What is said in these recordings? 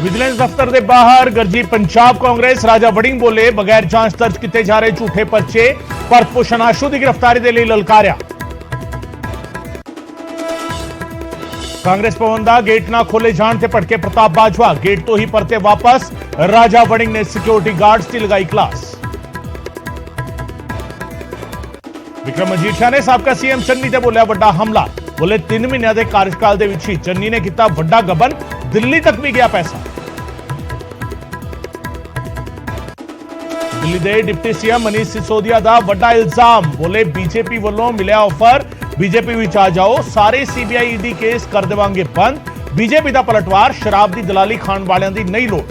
Vigilance दफ्तर के बाहर गरजी पंजाब कांग्रेस। राजा वड़िंग बोले बगैर जांच दर्ज किए जा रहे झूठे पर्चे पर भूषण आशू की गिरफ्तारी के लिए ललकारिया। कांग्रेस भवन का गेट ना खोले जाने से भड़के प्रताप बाजवा। गेट तो ही परते वापस। राजा वड़िंग ने सिक्योरिटी गार्ड्स की लगाई क्लास। विक्रम मजीठिया ने साबका सीएम चन्नी से बोलिया वड्डा हमला। बोले 3 महीनों के कार्यकाल के विच ही चन्नी ने किया वड्डा गबन। दिल्ली तक भी गया पैसा। दिल्ली के डिप्टी सीएम मनीष सिसोदिया का वड्डा इल्जाम। बोले बीजेपी वालों मिलिया ऑफर, बीजेपी विच आ जाओ, सारे सीबीआई ईडी केस कर देवांगे बंद। बीजेपी का पलटवार, शराब की दलाली खाण वालियां दी नहीं लोड़।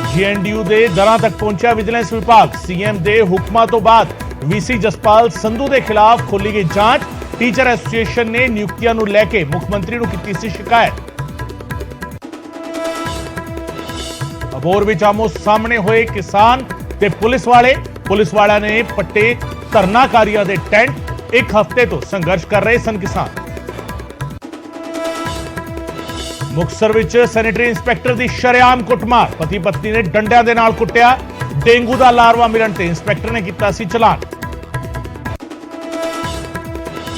जीएनडीयू के दरां तक पहुंचा विजिलेंस विभाग। सीएम के हुक्मां तो बाद वीसी जसपाल संधू के खिलाफ खोली गई जांच। टीचर एसोसीएशन ने नियुक्तियां नूं लैके मुख्यमंत्री नूं कीती सी शिकायत। अबोर विच आमो सामने होए किसान ते पुलिस वाले। पुलिस वालियां ने पट्टे धरनाकारियों के टेंट। 1 हफ्ते तो संघर्ष कर रहे सन किसान। मुक्तसर विच सैनिटरी इंस्पैक्टर की शरेआम कुटमार। पति पत्नी ने डंडियां दे नाल कुट्टिया। डेंगू का लारवा मिलण ते इंस्पैक्टर ने किया सी चलान।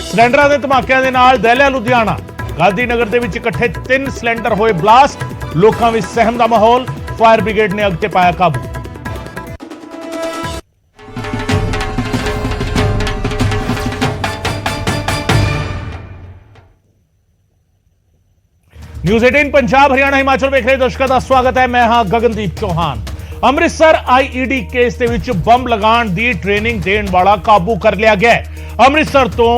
सिलेंडर के धमाकिਆਂ ਦੇ ਨਾਲ दहलिया लुधियाना। गांधी नगर ਦੇ ਵਿੱਚ ਇਕੱਠੇ 3 सिलेंडर ਹੋਏ ਬਲਾਸਟ। ਲੋਕਾਂ ਵਿੱਚ ਸਹਿਮ ਦਾ ਮਾਹੌਲ। फायर ब्रिगेड ने अग ते पाया काबू। न्यूज़ 18 पंजाब हरियाणा हिमाचल वेख रहे दर्शकों का स्वागत है। मैं हां गगनदीप चौहान। अमृतसर आईईडी केस के विच बंब लगाण दी ट्रेनिंग देण वाला काबू कर लिया गया है। अमृतसर तो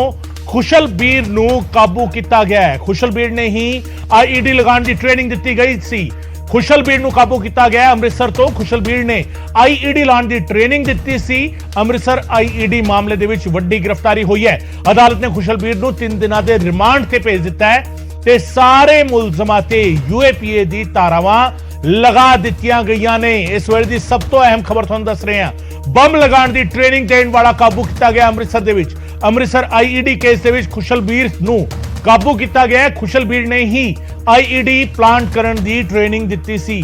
खुशलबीर नूं काबू किया गया है। खुशलबीर ने ही आईईडी लगाण दी ट्रेनिंग दी गई सी। खुशलबीर नूं काबू किया गया। अमृतसर तो खुशलबीर ने आईईडी लाने की ट्रेनिंग दी सी। अमृतसर आईईडी मामले दे विच वड्डी गिरफ्तारी हुई है। अदालत ने खुशलबीर नूं 3 दिनों के रिमांड से भेज दिता है ते सारे मुलजमां ते यूएपीए दी धारावां लगा दित्तियां गईयां ने। इस वेले दी सब तो अहम खबर तुहानूं दस रहे हैं। बम लगाण दी ट्रेनिंग देण वाला काबू किया गया अमृतसर दे विच। अमृतसर आईईडी केस दे विच खुशलबीर नूं काबू किया गया। खुशलबीर ने ही आईईडी प्लांट करन दी ट्रेनिंग दित्ती सी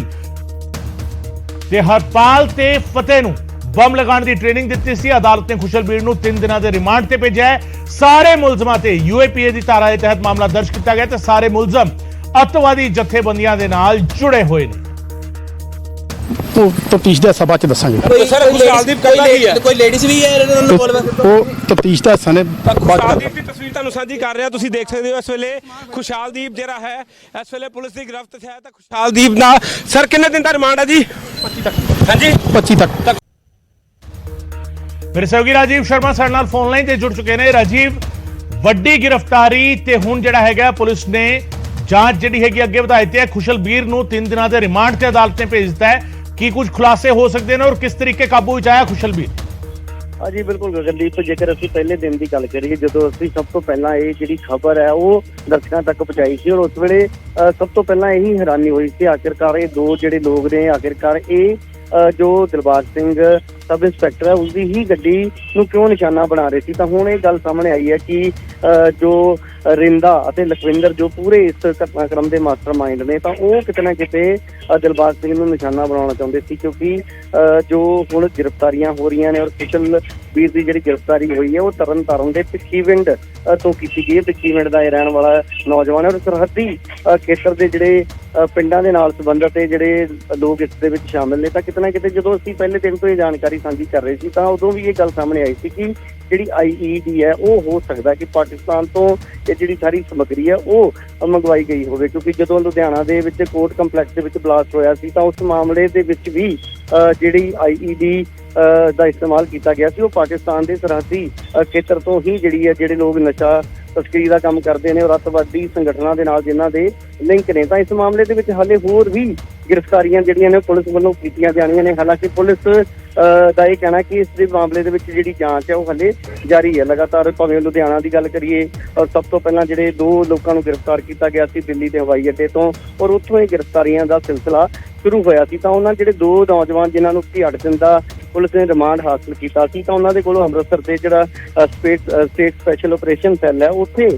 ते हरपाल ते फतेह नूं बम लगाण दी ट्रेनिंग दित्ती सी। अदालत ने खुशलबीर नूं 3 दिनों के रिमांड से भेजा है। सारे मुलजमां ते यूएपीए की धारा के तहत मामला दर्ज किया गया ते सारे मुलजम अतवादी जथेबंदियां दे नाल जुड़े हुए ने। तफ्तीश का हिस्सा बाद दसांगे। कोई लेडीज भी है तफ्तीश का हिस्सा ने खुशालदीप की तस्वीर ਤੁਹਾਨੂੰ ਸਾਂਝੀ ਕਰ ਰਿਹਾ। ਤੁਸੀਂ ਦੇਖ ਸਕਦੇ ਹੋ ਇਸ ਵੇਲੇ खुशालदीप ਜਿਹੜਾ ਹੈ ਇਸ ਵੇਲੇ ਪੁਲਿਸ ਦੀ ਗਿਰਫਤ 'ਚ ਹੈ ਤਾਂ खुशालदीप ਦਾ ਸਰ ਕਿੰਨੇ ਦਿਨ ਦਾ ਰਿਮਾਂਡ ਹੈ ਜੀ? 25 तक। ਹਾਂਜੀ 25 तक। मेरे सहयोगी राजीव शर्मा साडे नाल फोन लाइन ते जुड़ चुके हैं। राजीव, वड्डी गिरफ्तारी ते हुण जिहड़ा हैगा पुलिस ने जांच जिहड़ी हैगी अगे वधा दित्ती है। खुशलबीर नूं 3 दिनों के रिमांड से अदालत ने भेज दिता है। की कुछ खुलासे हो सकते हैं और किस तरीके काबू विच आया खुशलबीर? हाँ जी बिल्कुल गगनदीप, जेकर असीं पहले दिन की गल करिए जदों असीं सब तो पहला ये जिहड़ी खबर है वो दर्शकों तक पहुंचाई सी और उस वेले सब तो पहला यही हैरानी हुई सी आखिरकार ये 2 जिहड़े लोग ने आखिरकार ये जो दिलबाग सिंह सब इंस्पैक्टर है उसकी ही गड्डी नूं क्यों निशाना बना रहे थे। तो हुण ये गल सामने आई है कि जो रिंदा और लखविंदर जो पूरे इस घटनाक्रम के मास्टरमाइंड ने तो वो किते ना किते दिलबाग सिंह नूं निशाना बनाना चाहते थे। क्योंकि जो हुण गिरफ्तारियां हो रही ने और खुशलबीर की जिहड़ी गिरफ्तारी हुई है वो तरन तारण के भिक्खीविंड तो की गई है। भिक्खीविंड का रहने वाला नौजवान है और सरहदी खेतर के जिहड़े पिंडां दे नाल संबंधित जिहड़े लोग इस दे विच शामिल ने। तो किते ना किते जदों असीं पहले दिन तो ये जानकारी साझी कर रहे थे तो उदों भी ये गल सामने आई थी कि जिहड़ी आईईडी है वो हो सकता है कि पाकिस्तान तो ये जिहड़ी सारी समग्री है वो मंगवाई गई होवे। क्योंकि जदों लुधियाना दे विच कोर्ट कंपलैक्स दे विच ब्लास्ट होया सी तो उस मामले दे विच भी जिहड़ी आईईडी ਦਾ इस्तेमाल किया गया सी वो पाकिस्तान के सरहदी खेतर तो ही जिहड़ी है जिहड़े लोग नशा तस्करी का काम करते हैं और अतवादी संगठनों के नाल जिन्हां दे लिंक ने। तो इस मामले दे विच हाले होर भी गिरफ्तारियां जिहड़ियां ने पुलिस वालों कीतियां जाणियां ने। हालांकि पुलिस का यह कहना कि इस मामले दे विच जिहड़ी जांच है वो हाले जारी है लगातार। भावें लुधियाना की गल करिए और सब तो पहला जिहड़े 2 लोगों को गिरफ्तार किया गया सी दिल्ली के हवाई अड्डे तो और उत्थों ही गिरफ्तारियां का सिलसिला ਸ਼ੁਰੂ ਹੋਇਆ ਸੀ ਤਾਂ ਉਹਨਾਂ ਜਿਹੜੇ ਦੋ ਨੌਜਵਾਨ ਜਿਨ੍ਹਾਂ ਨੂੰ 8 ਦਿਨ ਦਾ ਪੁਲਿਸ ਨੇ ਰਿਮਾਂਡ ਹਾਸਲ ਕੀਤਾ ਸੀ ਤਾਂ ਉਹਨਾਂ ਦੇ ਕੋਲੋਂ ਅੰਮ੍ਰਿਤਸਰ ਦੇ ਜਿਹੜਾ ਸਟੇਟ ਸਪੈਸ਼ਲ ਆਪਰੇਸ਼ਨ ਸੈੱਲ ਹੈ ਉੱਥੇ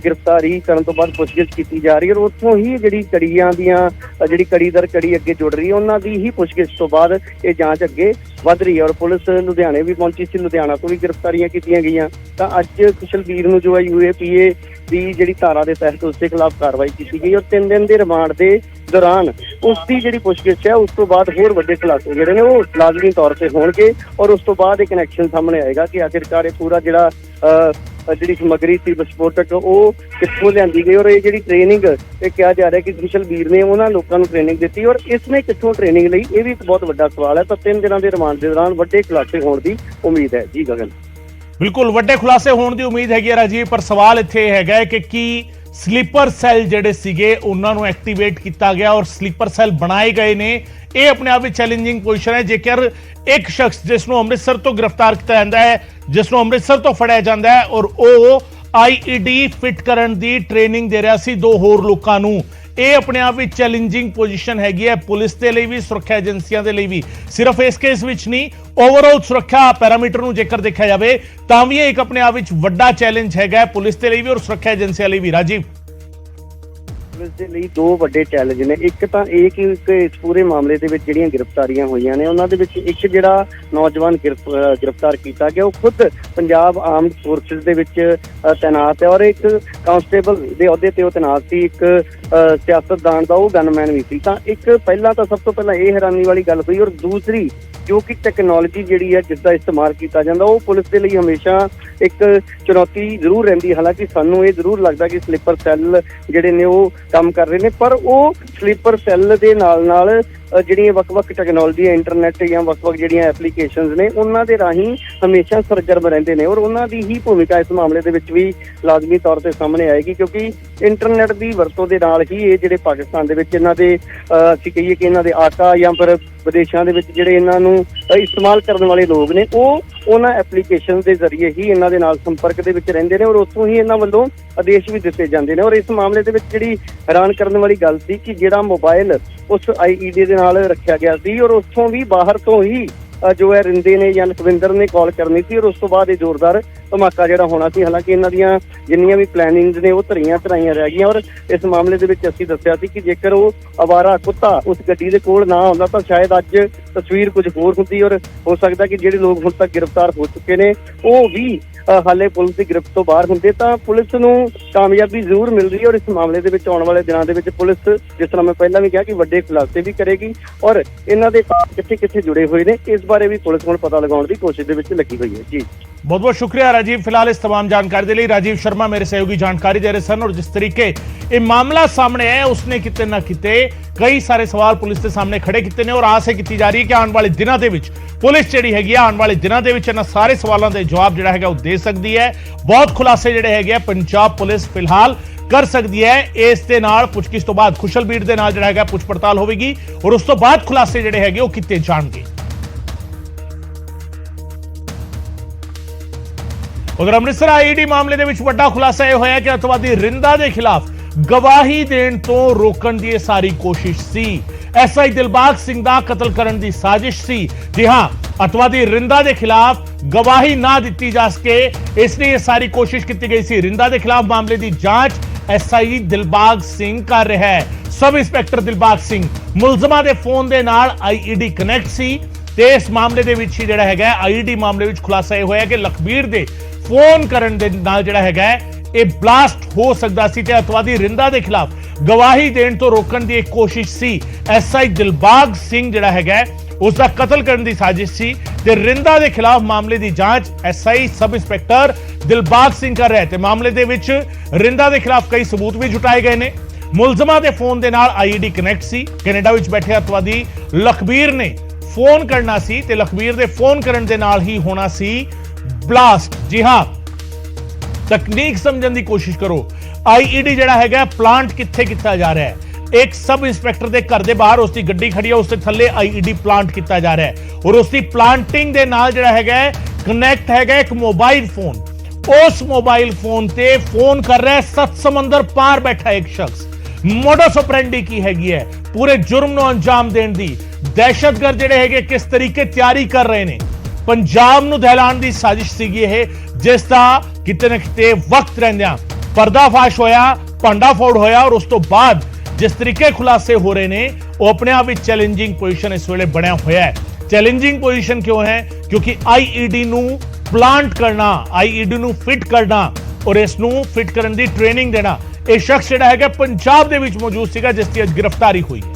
ਗ੍ਰਿਫਤਾਰੀ ਕਰਨ ਤੋਂ ਬਾਅਦ ਪੁੱਛਗਿੱਛ ਕੀਤੀ ਜਾ ਰਹੀ ਹੈ। ਔਰ ਉੱਥੋਂ ਹੀ ਜਿਹੜੀ ਕੜੀਆਂ ਦੀਆਂ ਜਿਹੜੀ ਕੜੀ ਦਰ ਕੜੀ ਅੱਗੇ ਜੁੜ ਰਹੀ ਹੈ ਉਹਨਾਂ ਦੀ ਹੀ ਪੁੱਛਗਿੱਛ ਤੋਂ ਬਾਅਦ ਇਹ ਜਾਂਚ ਅੱਗੇ ਵੱਧ ਰਹੀ ਹੈ। ਔਰ ਪੁਲਿਸ ਲੁਧਿਆਣੇ ਵੀ ਪਹੁੰਚੀ ਸੀ, ਲੁਧਿਆਣਾ ਤੋਂ ਵੀ ਗ੍ਰਿਫਤਾਰੀਆਂ ਕੀਤੀਆਂ ਗਈਆਂ ਤਾਂ ਅੱਜ ਕੁਸ਼ਲਵੀਰ ਨੂੰ ਜੋ ਹੈ UAPA ਦੀ ਜਿਹੜੀ ਧਾਰਾ ਦੇ ਤਹਿਤ ਉਸ ਦੇ ਖਿਲਾਫ ਕਾਰਵਾਈ ਕੀਤੀ ਗਈ ਔਰ 3 ਦਿਨ ਦੇ ਰਿਮਾਂਡ ਦੇ ਦੌਰਾਨ ਉਸ ਦੀ ਜਿਹੜੀ ਪੁੱਛਗਿੱਛ ਹੈ ਉਸ ਤੋਂ ਬਾਅਦ ਹੋਰ ਵੱਡੇ ਖੁਲਾਸੇ ਜਿਹੜੇ ਨੇ ਉਹ ਲਾਜ਼ਮੀ ਤੌਰ ਤੇ ਹੋਣਗੇ ਔਰ ਉਸ ਤੋਂ ਬਾਅਦ ਇੱਕ ਕਨੈਕਸ਼ਨ ਸਾਹਮਣੇ ਆਏਗਾ ਕਿ ਆਖਿਰਕਾਰ ਇਹ ਪੂਰਾ ਜਿਹੜਾ ਜਿਹੜੀ ਸਮੱਗਰੀ ਸੀ ਵਿਸਫੋਟਕ ਉਹ ਕਿੱਥੋਂ ਲਿਆਂਦੀ ਗਈ ਔਰ ਇਹ ਜਿਹੜੀ ਟ੍ਰੇਨਿੰਗ ਇਹ ਕਿਹਾ ਜਾ ਰਿਹਾ ਕਿ ਕੁਸ਼ਲਵੀਰ ਨੇ ਉਹਨਾਂ ਲੋਕਾਂ ਨੂੰ ਟ੍ਰੇਨਿੰਗ ਦਿੱਤੀ ਔਰ ਇਸ ਨੇ ਕਿੱਥੋਂ ਟ੍ਰੇਨਿੰਗ ਲਈ, ਇਹ ਵੀ ਇੱਕ ਬਹੁਤ ਵੱਡਾ ਸਵਾਲ ਹੈ। ਤਾਂ 3 ਦਿਨਾਂ ਦੇ ਰਿਮਾਂਡ ਦੇ ਦੌਰਾਨ ਵੱਡੇ ਖੁਲਾਸੇ ਹੋਣ ਦੀ ਉਮੀਦ ਹੈ। ਜੀ ਗਗਨ, ਬਿਲਕੁਲ ਵੱਡੇ ਖੁਲਾਸੇ ਹੋਣ ਦੀ ਉਮੀਦ ਹੈਗੀ ਹੈ ਰਾਜੀਵ, ਪਰ ਸਵਾਲ ਇੱਥੇ ਹੈਗਾ ਹੈ ਕਿ ਕੀ ਸਲੀਪਰ ਸੈੱਲ ਜਿਹੜੇ ਸੀਗੇ ਉਹਨਾਂ ਨੂੰ ਐਕਟੀਵੇਟ ਕੀਤਾ ਗਿਆ ਔਰ ਸਲੀਪਰ ਸੈੱਲ ਬਣਾਏ ਗਏ ਨੇ। ਇਹ ਆਪਣੇ ਆਪ ਵਿੱਚ ਚੈਲੰਜਿੰਗ ਪੋਜੀਸ਼ਨ ਹੈ। ਜੇਕਰ ਇੱਕ ਸ਼ਖਸ ਜਿਸ ਨੂੰ ਅੰਮ੍ਰਿਤਸਰ ਤੋਂ ਗ੍ਰਿਫਤਾਰ ਕੀਤਾ ਜਾਂਦਾ ਹੈ, ਜਿਸ ਨੂੰ ਅੰਮ੍ਰਿਤਸਰ ਤੋਂ ਫੜਿਆ ਜਾਂਦਾ ਹੈ ਔਰ ਉਹ IED ਫਿੱਟ ਕਰਨ ਦੀ ਟ੍ਰੇਨਿੰਗ ਦੇ ਰਿਹਾ ਸੀ 2 ਹੋਰ ਲੋਕਾਂ ਨੂੰ, ਇਹ ਆਪਣੇ ਆਪ ਵਿੱਚ ਚੈਲੰਜਿੰਗ ਪੋਜੀਸ਼ਨ ਹੈਗੀ ਹੈ ਪੁਲਿਸ ਦੇ ਲਈ ਵੀ, ਸੁਰੱਖਿਆ ਏਜੰਸੀਆਂ ਦੇ ਲਈ ਵੀ। ਸਿਰਫ ਇਸ ਕੇਸ ਵਿੱਚ ਨਹੀਂ, ਓਵਰਆਲ ਸੁਰੱਖਿਆ ਪੈਰਾਮੀਟਰ ਨੂੰ ਜੇਕਰ ਦੇਖਿਆ ਜਾਵੇ ਤਾਂ ਵੀ ਇਹ ਇੱਕ ਆਪਣੇ ਆਪ ਵਿੱਚ ਵੱਡਾ ਚੈਲੰਜ ਹੈਗਾ ਪੁਲਿਸ ਦੇ ਲਈ ਵੀ ਔਰ ਸੁਰੱਖਿਆ ਏਜੰਸੀਆਂ ਲਈ ਵੀ। ਰਾਜੀਵ, ਪੁਲਿਸ ਦੇ ਲਈ 2 ਵੱਡੇ ਚੈਲੰਜ ਨੇ। ਇੱਕ ਤਾਂ ਇਹ ਕਿ ਇਸ ਪੂਰੇ ਮਾਮਲੇ ਦੇ ਵਿੱਚ ਜਿਹੜੀਆਂ ਗ੍ਰਿਫਤਾਰੀਆਂ ਹੋਈਆਂ ਨੇ ਉਹਨਾਂ ਦੇ ਵਿੱਚ ਇੱਕ ਜਿਹੜਾ ਨੌਜਵਾਨ ਗ੍ਰਿਫਤਾਰ ਕੀਤਾ ਗਿਆ ਉਹ ਖੁਦ ਪੰਜਾਬ ਆਰਮਡ ਫੋਰਸਿਸ ਦੇ ਵਿੱਚ ਤੈਨਾਤ ਹੈ ਔਰ ਇੱਕ ਕਾਂਸਟੇਬਲ ਦੇ ਅਹੁਦੇ ਤੇ ਉਹ ਤੈਨਾਤ ਸੀ, ਇੱਕ ਸਿਆਸਤਦਾਨ ਦਾ ਉਹ ਗਨਮੈਨ ਵੀ ਸੀ। ਤਾਂ ਇੱਕ ਪਹਿਲਾਂ ਤਾਂ ਸਭ ਤੋਂ ਪਹਿਲਾਂ ਇਹ ਹੈਰਾਨੀ ਵਾਲੀ ਗੱਲ ਹੋਈ ਔਰ ਦੂਸਰੀ ਜੋ ਕਿ ਟੈਕਨੋਲੋਜੀ ਜਿਹੜੀ ਹੈ ਜਿਸ ਦਾ ਇਸਤੇਮਾਲ ਕੀਤਾ ਜਾਂਦਾ ਉਹ ਪੁਲਿਸ ਦੇ ਲਈ ਹਮੇਸ਼ਾ ਇੱਕ ਚੁਣੌਤੀ ਜ਼ਰੂਰ ਰਹਿੰਦੀ। ਹਾਲਾਂਕਿ ਸਾਨੂੰ ਇਹ ਜ਼ਰੂਰ ਲੱਗਦਾ ਕਿ ਸਲੀਪਰ ਸੈੱਲ ਜਿਹੜੇ ਨੇ ਉਹ ਕੰਮ ਕਰ ਰਹੇ ਨੇ, ਪਰ ਉਹ ਸਲੀਪਰ ਸੈੱਲ ਦੇ ਨਾਲ ਜਿਹੜੀਆਂ ਵੱਖ-ਵੱਖ ਟੈਕਨੋਲੋਜੀ ਹੈ, ਇੰਟਰਨੈਟ ਜਾਂ ਵੱਖ-ਵੱਖ ਜਿਹੜੀਆਂ ਐਪਲੀਕੇਸ਼ਨਸ ਨੇ ਉਹਨਾਂ ਦੇ ਰਾਹੀਂ ਹਮੇਸ਼ਾ ਸਰਗਰਮ ਰਹਿੰਦੇ ਨੇ ਔਰ ਉਹਨਾਂ ਦੀ ਹੀ ਭੂਮਿਕਾ ਇਸ ਮਾਮਲੇ ਦੇ ਵਿੱਚ ਵੀ ਲਾਜ਼ਮੀ ਤੌਰ ਤੇ ਸਾਹਮਣੇ ਆਏਗੀ ਕਿਉਂਕਿ ਇੰਟਰਨੈਟ ਦੀ ਵਰਤੋਂ ਦੇ ਨਾਲ ਹੀ ਇਹ ਜਿਹੜੇ ਪਾਕਿਸਤਾਨ ਦੇ ਵਿੱਚ ਇਹਨਾਂ ਦੇ ਅਸੀਂ ਕਹੀਏ ਕਿ ਇਹਨਾਂ ਦੇ ਆਕਾ ਜਾਂ ਫਿਰ ਵਿਦੇਸ਼ਾਂ ਦੇ ਵਿੱਚ ਜਿਹੜੇ ਇਹਨਾਂ ਨੂੰ ਇਸਤੇਮਾਲ ਕਰਨ ਵਾਲੇ ਲੋਕ ਨੇ ਉਹ ਉਹਨਾਂ ਐਪਲੀਕੇਸ਼ਨ ਦੇ ਜ਼ਰੀਏ ਹੀ ਇਹਨਾਂ ਦੇ ਨਾਲ ਸੰਪਰਕ ਦੇ ਵਿੱਚ ਰਹਿੰਦੇ ਨੇ ਔਰ ਉੱਥੋਂ ਹੀ ਇਹਨਾਂ ਵੱਲੋਂ ਆਦੇਸ਼ ਵੀ ਦਿੱਤੇ ਜਾਂਦੇ ਨੇ। ਔਰ ਇਸ ਮਾਮਲੇ ਦੇ ਵਿੱਚ ਜਿਹੜੀ ਹੈਰਾਨ ਕਰਨ ਵਾਲੀ ਗੱਲ ਸੀ ਕਿ ਜਿਹੜਾ ਮੋਬਾਈਲ ਉਸ IED ਦੇ ਨਾਲ ਰੱਖਿਆ ਗਿਆ ਸੀ ਔਰ ਉੱਥੋਂ ਵੀ ਬਾਹਰ ਤੋਂ ਹੀ ਜੋ ਹੈ ਰਿੰਦੇ ਨੇ ਜਾਂ ਲਖਵਿੰਦਰ ਨੇ ਕਾਲ ਕਰਨੀ ਸੀ ਔਰ ਉਸ ਤੋਂ ਬਾਅਦ ਇਹ ਜ਼ੋਰਦਾਰ ਧਮਾਕਾ ਜਿਹੜਾ ਹੋਣਾ ਸੀ। ਹਾਲਾਂਕਿ ਇਹਨਾਂ ਦੀਆਂ ਜਿੰਨੀਆਂ ਵੀ ਪਲੈਨਿੰਗਸ ਨੇ ਉਹ ਧਰਾਈਆਂ ਰਹਿ ਗਈਆਂ ਔਰ ਇਸ ਮਾਮਲੇ ਦੇ ਵਿੱਚ ਅਸੀਂ ਦੱਸਿਆ ਸੀ ਕਿ ਜੇਕਰ ਉਹ ਅਵਾਰਾ ਕੁੱਤਾ ਉਸ ਗੱਡੀ ਦੇ ਕੋਲ ਨਾ ਆਉਂਦਾ ਤਾਂ ਸ਼ਾਇਦ ਅੱਜ ਤਸਵੀਰ ਕੁਝ ਹੋਰ ਹੁੰਦੀ ਔਰ ਹੋ ਸਕਦਾ ਕਿ ਜਿਹੜੇ ਲੋਕ ਹੁਣ ਤੱਕ ਗ੍ਰਿਫਤਾਰ ਹੋ ਚੁੱਕੇ ਨੇ ਉਹ ਵੀ ਹਾਲੇ ਪੁਲਿਸ ਦੀ ਗ੍ਰਿਫਤ ਤੋਂ ਬਾਹਰ ਹੁੰਦੇ। ਤਾਂ ਪੁਲਿਸ ਨੂੰ ਕਾਮਯਾਬੀ ਜ਼ਰੂਰ ਮਿਲ ਰਹੀ ਹੈ ਔਰ ਇਸ ਮਾਮਲੇ ਦੇ ਵਿੱਚ ਆਉਣ ਵਾਲੇ ਦਿਨਾਂ ਦੇ ਵਿੱਚ ਪੁਲਿਸ, ਜਿਸ ਤਰ੍ਹਾਂ ਮੈਂ ਪਹਿਲਾਂ ਵੀ ਕਿਹਾ ਕਿ ਵੱਡੇ ਖੁਲਾਸੇ ਵੀ ਕਰੇਗੀ ਔਰ ਇਹਨਾਂ ਦੇ ਕਿੱਥੇ ਜੁੜੇ ਹੋਏ ਨੇ ਇਸ ਬਾਰੇ ਵੀ ਪੁਲਿਸ ਹੁਣ ਪਤਾ ਲਗਾਉਣ ਦੀ ਕੋਸ਼ਿਸ਼ ਦੇ ਵਿੱਚ ਲੱਗੀ ਹੋਈ ਹੈ। ਜੀ बहुत बहुत शुक्रिया राजीव, फिलहाल इस तमाम जानकारी के लिए। राजीव शर्मा मेरे सहयोगी जानकारी दे रहे सन और जिस तरीके ये मामला सामने है उसने किते ना किते कई सारे सवाल पुलिस के सामने खड़े किते ने और आस है की जा रही है कि आने वाले दिनों के विच पुलिस जिहड़ी हैगी आने वाले दिनों के विच इन्हां सारे सवालों के जवाब जिहड़ा हैगा वो दे सकती है। बहुत खुलासे जिहड़े हैगे पंजाब पुलिस फिलहाल कर सकती है। इस दे नाल पुछगिछ तो बाद खुशलबीर दे नाल जिहड़ा हैगा पुछ पड़ताल होवेगी और उस तो बाद खुलासे जिहड़े हैगे वो किते जाणगे। उधर अमृतसर IED मामले ਦੇ ਵਿੱਚ ਵੱਡਾ ਖੁਲਾਸਾ ਇਹ ਹੋਇਆ ਕਿ ਅਤਵਾਦੀ ਰਿੰਦਾ ਦੇ ਖਿਲਾਫ ਗਵਾਹੀ ਦੇਣ ਤੋਂ ਰੋਕਣ ਦੀ ਸਾਰੀ ਕੋਸ਼ਿਸ਼ ਸੀ। SI ਦਿਲਬਾਗ ਸਿੰਘ ਦਾ ਕਤਲ ਕਰਨ ਦੀ ਸਾਜ਼ਿਸ਼ ਸੀ। ਜੀ ਹਾਂ, ਅਤਵਾਦੀ ਰਿੰਦਾ ਦੇ ਖਿਲਾਫ ਗਵਾਹੀ ਨਾ ਦਿੱਤੀ ਜਾ ਸਕੇ ਇਸ ਲਈ ਇਹ ਸਾਰੀ ਕੋਸ਼ਿਸ਼ ਕੀਤੀ ਗਈ ਸੀ। ਰਿੰਦਾ ਦੇ ਖਿਲਾਫ ਮਾਮਲੇ ਦੀ ਜਾਂਚ SI ਦਿਲਬਾਗ ਸਿੰਘ ਕਰ ਰਿਹਾ ਹੈ। ਸਬ ਇੰਸਪੈਕਟਰ ਦਿਲਬਾਗ ਸਿੰਘ ਮੁਲਜ਼ਮਾਂ ਦੇ ਫੋਨ ਦੇ ਨਾਲ IED ਕਨੈਕਟ ਸੀ ਤੇ ਇਸ ਮਾਮਲੇ ਦੇ ਵਿੱਚ ਹੀ ਜਿਹੜਾ ਹੈਗਾ IED ਮਾਮਲੇ ਵਿੱਚ ਖੁਲਾਸਾ ਇਹ ਹੋਇਆ ਕਿ ਲਖਬੀਰ ਦੇ ਫੋਨ ਕਰਨ ਦੇ ਨਾਲ ਜਿਹੜਾ ਹੈਗਾ ਇਹ ਬਲਾਸਟ ਹੋ ਸਕਦਾ ਸੀ ਤੇ ਅਤਵਾਦੀ ਰਿੰਦਾ ਦੇ ਖਿਲਾਫ ਗਵਾਹੀ ਦੇਣ ਤੋਂ ਰੋਕਣ ਦੀ ਇੱਕ ਕੋਸ਼ਿਸ਼ ਸੀ। SI ਦਿਲਬਾਗ ਸਿੰਘ ਜਿਹੜਾ ਹੈਗਾ ਉਸ ਦਾ ਕਤਲ ਕਰਨ ਦੀ ਸਾਜ਼ਿਸ਼ ਸੀ ਤੇ ਰਿੰਦਾ ਦੇ ਖਿਲਾਫ ਮਾਮਲੇ ਦੀ ਜਾਂਚ SI sub inspector Dilbagh Singh ਕਰ ਰਿਹਾ ਤੇ ਮਾਮਲੇ ਦੇ ਵਿੱਚ ਰਿੰਦਾ ਦੇ ਖਿਲਾਫ ਕਈ ਸਬੂਤ ਵੀ ਜੁਟਾਏ ਗਏ ਨੇ। ਮੁਲਜ਼ਮਾਂ ਦੇ ਫੋਨ ਦੇ ਨਾਲ IED ਕਨੈਕਟ ਸੀ। ਕੈਨੇਡਾ ਵਿੱਚ ਬੈਠੇ ਅਤਵਾਦੀ ਲਖਬੀਰ ਨੇ ਫੋਨ ਕਰਨਾ ਸੀ ਤੇ ਲਖਬੀਰ ਦੇ ਫੋਨ ਕਰਨ ਦੇ ਨਾਲ ਹੀ ਹੋਣਾ ਸੀ ਬਲਾਸਟ। जी हाँ, तकनीक समझने की कोशिश करो। IED ਜਿਹੜਾ ਹੈਗਾ ਪਲਾਂਟ ਕਿੱਥੇ ਕੀਤਾ ਜਾ ਰਿਹਾ ਹੈ। ਇੱਕ ਸਬ ਇੰਸਪੈਕਟਰ ਦੇ ਘਰ ਦੇ ਬਾਹਰ ਉਸਦੀ ਗੱਡੀ ਖੜੀ ਹੈ, ਉਸਦੇ ਥੱਲੇ IED ਪਲਾਂਟ ਕੀਤਾ ਜਾ ਰਿਹਾ ਹੈ ਔਰ ਉਸਦੀ ਪਲਾਂਟਿੰਗ ਦੇ ਨਾਲ ਜਿਹੜਾ ਹੈਗਾ ਕਨੈਕਟ ਹੈਗਾ ਇੱਕ ਮੋਬਾਈਲ ਫੋਨ। ਉਸ ਮੋਬਾਈਲ ਫੋਨ ਤੇ ਫੋਨ ਕਰ ਰਿਹਾ 7 ਸਮੁੰਦਰ ਪਾਰ ਬੈਠਾ ਇੱਕ ਸ਼ਖਸ ਮੋਡਸ ਆਪਰੈਂਡੀ ਕੀ ਹੈਗੀ ਹੈ, ਪੂਰੇ ਜੁਰਮ ਨੂੰ ਅੰਜਾਮ ਦੇਣ ਦੀ। ਦਹਿਸ਼ਤਗਰਦ ਜਿਹੜੇ ਹੈਗੇ ਕਿਸ ਤਰੀਕੇ ਤਿਆਰੀ ਕਰ ਰਹੇ ਨੇ। ਪੰਜਾਬ ਨੂੰ ਦਹਿਲਾਣ ਦੀ ਸਾਜ਼ਿਸ਼ ਸੀਗੀ ਇਹ, ਜਿਸ ਦਾ ਕਿਤੇ ਨਾ ਕਿਤੇ ਵਕਤ ਰਹਿੰਦਿਆਂ ਪਰਦਾਫਾਸ਼ ਹੋਇਆ, ਭੰਡਾਫੋੜ ਹੋਇਆ, ਔਰ ਉਸ ਤੋਂ ਬਾਅਦ ਜਿਸ ਤਰੀਕੇ ਖੁਲਾਸੇ ਹੋ ਰਹੇ ਨੇ ਉਹ ਆਪਣੇ ਆਪ ਵਿੱਚ ਚੈਲੰਜਿੰਗ ਪੋਜੀਸ਼ਨ ਇਸ ਵੇਲੇ ਬਣਿਆ ਹੋਇਆ ਹੈ। ਚੈਲੰਜਿੰਗ ਪੋਜੀਸ਼ਨ ਕਿਉਂ ਹੈ? ਕਿਉਂਕਿ ਆਈਈਡੀ ਨੂੰ ਪਲਾਂਟ ਕਰਨਾ, ਆਈਈਡੀ ਨੂੰ ਫਿਟ ਕਰਨਾ ਔਰ ਇਸ ਨੂੰ ਫਿਟ ਕਰਨ ਦੀ ਟ੍ਰੇਨਿੰਗ ਦੇਣਾ, ਇਹ ਸ਼ਖਸ ਜਿਹੜਾ ਹੈਗਾ ਪੰਜਾਬ ਦੇ ਵਿੱਚ ਮੌਜੂਦ ਸੀਗਾ, ਜਿਸ ਦੀ ਅੱਜ ਗ੍ਰਿਫਤਾਰੀ ਹੋਈ ਹੈ।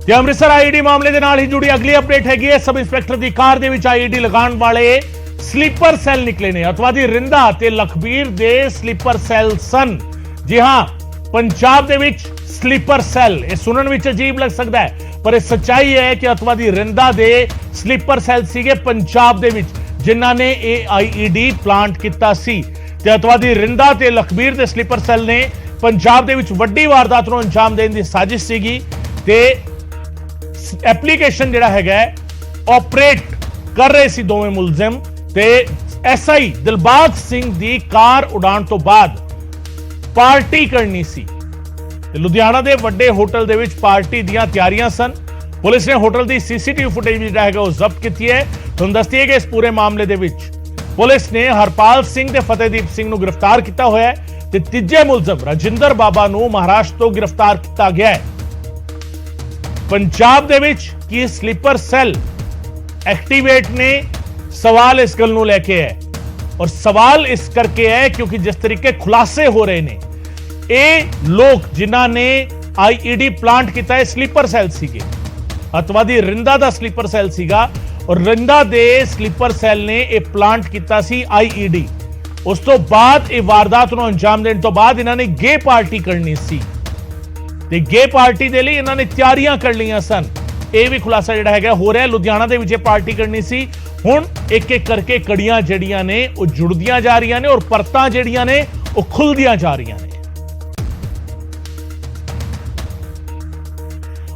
ਤੇ ਅੰਮ੍ਰਿਤਸਰ ਆਈਈਡੀ ਮਾਮਲੇ ਦੇ ਨਾਲ ਹੀ ਜੁੜੀ ਅਗਲੀ ਅਪਡੇਟ ਹੈਗੀ ਹੈ। ਸਬ ਇੰਸਪੈਕਟਰ ਦੀ ਕਾਰ ਦੇ ਵਿੱਚ ਆਈਈਡੀ ਲਗਾਉਣ ਵਾਲੇ ਸਲੀਪਰ ਸੈੱਲ ਨਿਕਲੇ ਨੇ। ਅਤਵਾਦੀ ਰਿੰਦਾ ਤੇ ਲਖਬੀਰ ਦੇ ਸਲੀਪਰ ਸੈੱਲ ਸਨ। ਜੀ ਹਾਂ, ਪੰਜਾਬ ਦੇ ਵਿੱਚ ਸਲੀਪਰ ਸੈੱਲ, ਇਹ ਸੁਣਨ ਵਿੱਚ ਅਜੀਬ ਲੱਗ ਸਕਦਾ ਹੈ, ਪਰ ਇਹ ਸੱਚਾਈ ਹੈ ਕਿ ਅਤਵਾਦੀ ਰਿੰਦਾ ਦੇ ਸਲੀਪਰ ਸੈੱਲ ਸੀਗੇ ਪੰਜਾਬ ਦੇ ਵਿੱਚ, ਜਿਨ੍ਹਾਂ ਨੇ ਇਹ ਆਈਈਡੀ ਪਲਾਂਟ ਕੀਤਾ ਸੀ। ਤੇ ਅਤਵਾਦੀ ਰਿੰਦਾ ਤੇ ਲਖਬੀਰ ਦੇ ਸਲੀਪਰ ਸੈੱਲ ਨੇ ਪੰਜਾਬ ਦੇ ਵਿੱਚ ਵੱਡੀ ਵਾਰਦਾਤ ਨੂੰ ਅੰਜਾਮ ਦੇਣ ਦੀ ਸਾਜ਼ਿਸ਼ ਸੀਗੀ ਤੇ ਐਪਲੀਕੇਸ਼ਨ ਜਿਹੜਾ ਹੈਗਾ ਆਪਰੇਟ ਕਰ ਰਹੇ ਸੀ ਦੋਵੇਂ ਮੁਲਜ਼ਮ। ਤੇ ਐਸਆਈ ਦਿਲਬਾਗ ਸਿੰਘ ਦੀ ਕਾਰ ਉਡਾਣ ਤੋਂ ਬਾਅਦ ਪਾਰਟੀ ਕਰਨੀ ਸੀ ਤੇ ਲੁਧਿਆਣਾ ਦੇ ਵੱਡੇ ਹੋਟਲ ਦੇ ਵਿੱਚ ਪਾਰਟੀ ਦੀਆਂ ਤਿਆਰੀਆਂ ਸਨ। ਪੁਲਿਸ ਨੇ ਹੋਟਲ ਦੀ ਸੀਸੀਟੀਵੀ ਫੁਟੇਜ ਜਿਹੜਾ ਹੈਗਾ ਉਹ ਜ਼ਬਤ ਕੀਤੀ ਹੈ। ਤੁਹਾਨੂੰ ਦੱਸਦੀ ਹੈ ਕਿ ਇਸ ਪੂਰੇ ਮਾਮਲੇ ਦੇ ਵਿੱਚ ਪੁਲਿਸ ਨੇ ਹਰਪਾਲ ਸਿੰਘ ਤੇ ਫਤਿਹਦੀਪ ਸਿੰਘ ਨੂੰ ਗ੍ਰਿਫਤਾਰ ਕੀਤਾ ਹੋਇਆ ਹੈ ਤੇ ਤੀਜੇ ਮੁਲਜ਼ਮ ਰਾਜਿੰਦਰ ਬਾਬਾ ਨੂੰ ਮਹਾਰਾਸ਼ਟਰ ਤੋਂ ਗ੍ਰਿਫਤਾਰ ਕੀਤਾ ਗਿਆ ਹੈ। ਪੰਜਾਬ ਦੇ ਵਿੱਚ ਕੀ ਸਲੀਪਰ ਸੈੱਲ ਐਕਟੀਵੇਟ ਨੇ? ਸਵਾਲ ਇਸ ਗੱਲ ਨੂੰ ਲੈ ਕੇ ਹੈ, ਔਰ ਸਵਾਲ ਇਸ ਕਰਕੇ ਹੈ ਕਿਉਂਕਿ ਜਿਸ ਤਰੀਕੇ ਖੁਲਾਸੇ ਹੋ ਰਹੇ ਨੇ, ਇਹ ਲੋਕ ਜਿਨ੍ਹਾਂ ਨੇ ਆਈਈਡੀ ਪਲਾਂਟ ਕੀਤਾ ਹੈ ਸਲੀਪਰ ਸੈੱਲ ਸੀਗੇ। ਅਤਵਾਦੀ ਰਿੰਦਾ ਦਾ ਸਲੀਪਰ ਸੈੱਲ ਸੀਗਾ ਔਰ ਰਿੰਦਾ ਦੇ ਸਲੀਪਰ ਸੈੱਲ ਨੇ ਇਹ ਪਲਾਂਟ ਕੀਤਾ ਸੀ ਆਈਈਡੀ। ਉਸ ਤੋਂ ਬਾਅਦ ਇਹ ਵਾਰਦਾਤ ਨੂੰ ਅੰਜਾਮ ਦੇਣ ਤੋਂ ਬਾਅਦ ਇਹਨਾਂ ਨੇ ਗੇ ਪਾਰਟੀ ਕਰਨੀ ਸੀ ਤੇ ਗੇ ਪਾਰਟੀ ਦੇ ਲਈ ਇਹਨਾਂ ਨੇ ਤਿਆਰੀਆਂ ਕਰ ਲਈਆਂ ਸਨ। ਇਹ ਵੀ ਖੁਲਾਸਾ ਜਿਹੜਾ ਹੈਗਾ ਹੋ ਰਿਹਾ। ਲੁਧਿਆਣਾ ਦੇ ਵਿੱਚ ਇਹ ਪਾਰਟੀ ਕਰਨੀ ਸੀ। ਹੁਣ ਇੱਕ ਇੱਕ ਕਰਕੇ ਕੜੀਆਂ ਜਿਹੜੀਆਂ ਨੇ ਉਹ ਜੁੜਦੀਆਂ ਜਾ ਰਹੀਆਂ ਨੇ ਔਰ ਪਰਤਾਂ ਜਿਹੜੀਆਂ ਨੇ ਉਹ ਖੁੱਲਦੀਆਂ ਜਾ ਰਹੀਆਂ ਨੇ।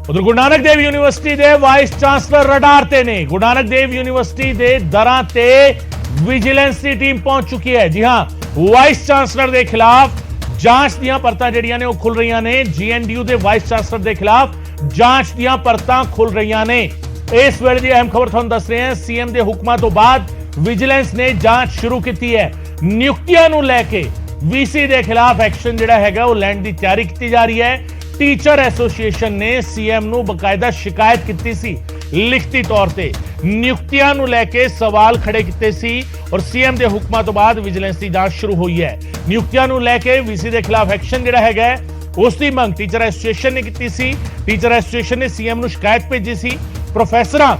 ਉਧਰ ਗੁਰੂ ਨਾਨਕ ਦੇਵ ਯੂਨੀਵਰਸਿਟੀ ਦੇ ਵਾਈਸ ਚਾਂਸਲਰ ਰਡਾਰ ਤੇ ਨੇ। ਗੁਰੂ ਨਾਨਕ ਦੇਵ ਯੂਨੀਵਰਸਿਟੀ ਦੇ ਦਰਾਂ ਤੇ ਵਿਜੀਲੈਂਸ ਦੀ ਟੀਮ ਪਹੁੰਚ ਚੁੱਕੀ ਹੈ। ਜੀ ਹਾਂ, ਵਾਈਸ ਚਾਂਸਲਰ ਦੇ ਖਿਲਾਫ ਜਾਂਚ ਦੀਆਂ ਪਰਤਾਂ ਜਿਹੜੀਆਂ ਨੇ ਉਹ ਖੁੱਲ ਰਹੀਆਂ ਨੇ। ਜੀਐਨਡੀਯੂ ਦੇ ਵਾਈਸ ਚਾਂਸਲਰ ਦੇ ਖਿਲਾਫ ਜਾਂਚ ਦੀਆਂ ਪਰਤਾਂ ਖੁੱਲ ਰਹੀਆਂ ਨੇ। ਇਸ ਵੇਲੇ ਦੀ ਅਹਿਮ ਖਬਰ ਤੁਹਾਨੂੰ ਦੱਸ ਰਹੇ ਹਾਂ। ਸੀਐਮ ਦੇ ਹੁਕਮਾਂ ਤੋਂ ਬਾਅਦ ਵਿਜੀਲੈਂਸ ਨੇ ਜਾਂਚ ਸ਼ੁਰੂ ਕੀਤੀ ਹੈ। ਨਿਯੁਕਤੀਆਂ ਨੂੰ ਲੈ ਕੇ ਵੀਸੀ ਦੇ ਖਿਲਾਫ ਐਕਸ਼ਨ ਜਿਹੜਾ ਹੈਗਾ ਉਹ ਲੈਣ ਦੀ ਤਿਆਰੀ ਕੀਤੀ ਜਾ ਰਹੀ ਹੈ। ਟੀਚਰ ਐਸੋਸੀਏਸ਼ਨ ਨੇ ਸੀਐਮ ਨੂੰ ਬਕਾਇਦਾ ਸ਼ਿਕਾਇਤ ਕੀਤੀ ਸੀ ਲਿਖਤੀ ਤੌਰ ਤੇ। ਨਿਯੁਕਤੀਆਂ ਨੂੰ ਲੈ ਕੇ ਸਵਾਲ ਖੜੇ ਕੀਤੇ ਸੀ ਔਰ ਸੀਐਮ ਦੇ ਹੁਕਮਾਂ ਤੋਂ ਬਾਅਦ ਵਿਜੀਲੈਂਸ ਦੀ ਜਾਂਚ ਸ਼ੁਰੂ ਹੋਈ ਹੈ। ਨਿਯੁਕਤੀਆਂ ਨੂੰ ਲੈ ਕੇ ਵੀਸੀ ਦੇ ਖਿਲਾਫ ਐਕਸ਼ਨ ਜਿਹੜਾ ਹੈਗਾ ਉਸ ਦੀ ਮੰਗ ਟੀਚਰ ਐਸੋਸੀਏਸ਼ਨ ਨੇ ਕੀਤੀ ਸੀ। ਟੀਚਰ ਐਸੋਸੀਏਸ਼ਨ ਨੇ ਸੀਐਮ ਨੂੰ ਸ਼ਿਕਾਇਤ ਭੇਜੀ ਸੀ। ਪ੍ਰੋਫੈਸਰਾਂ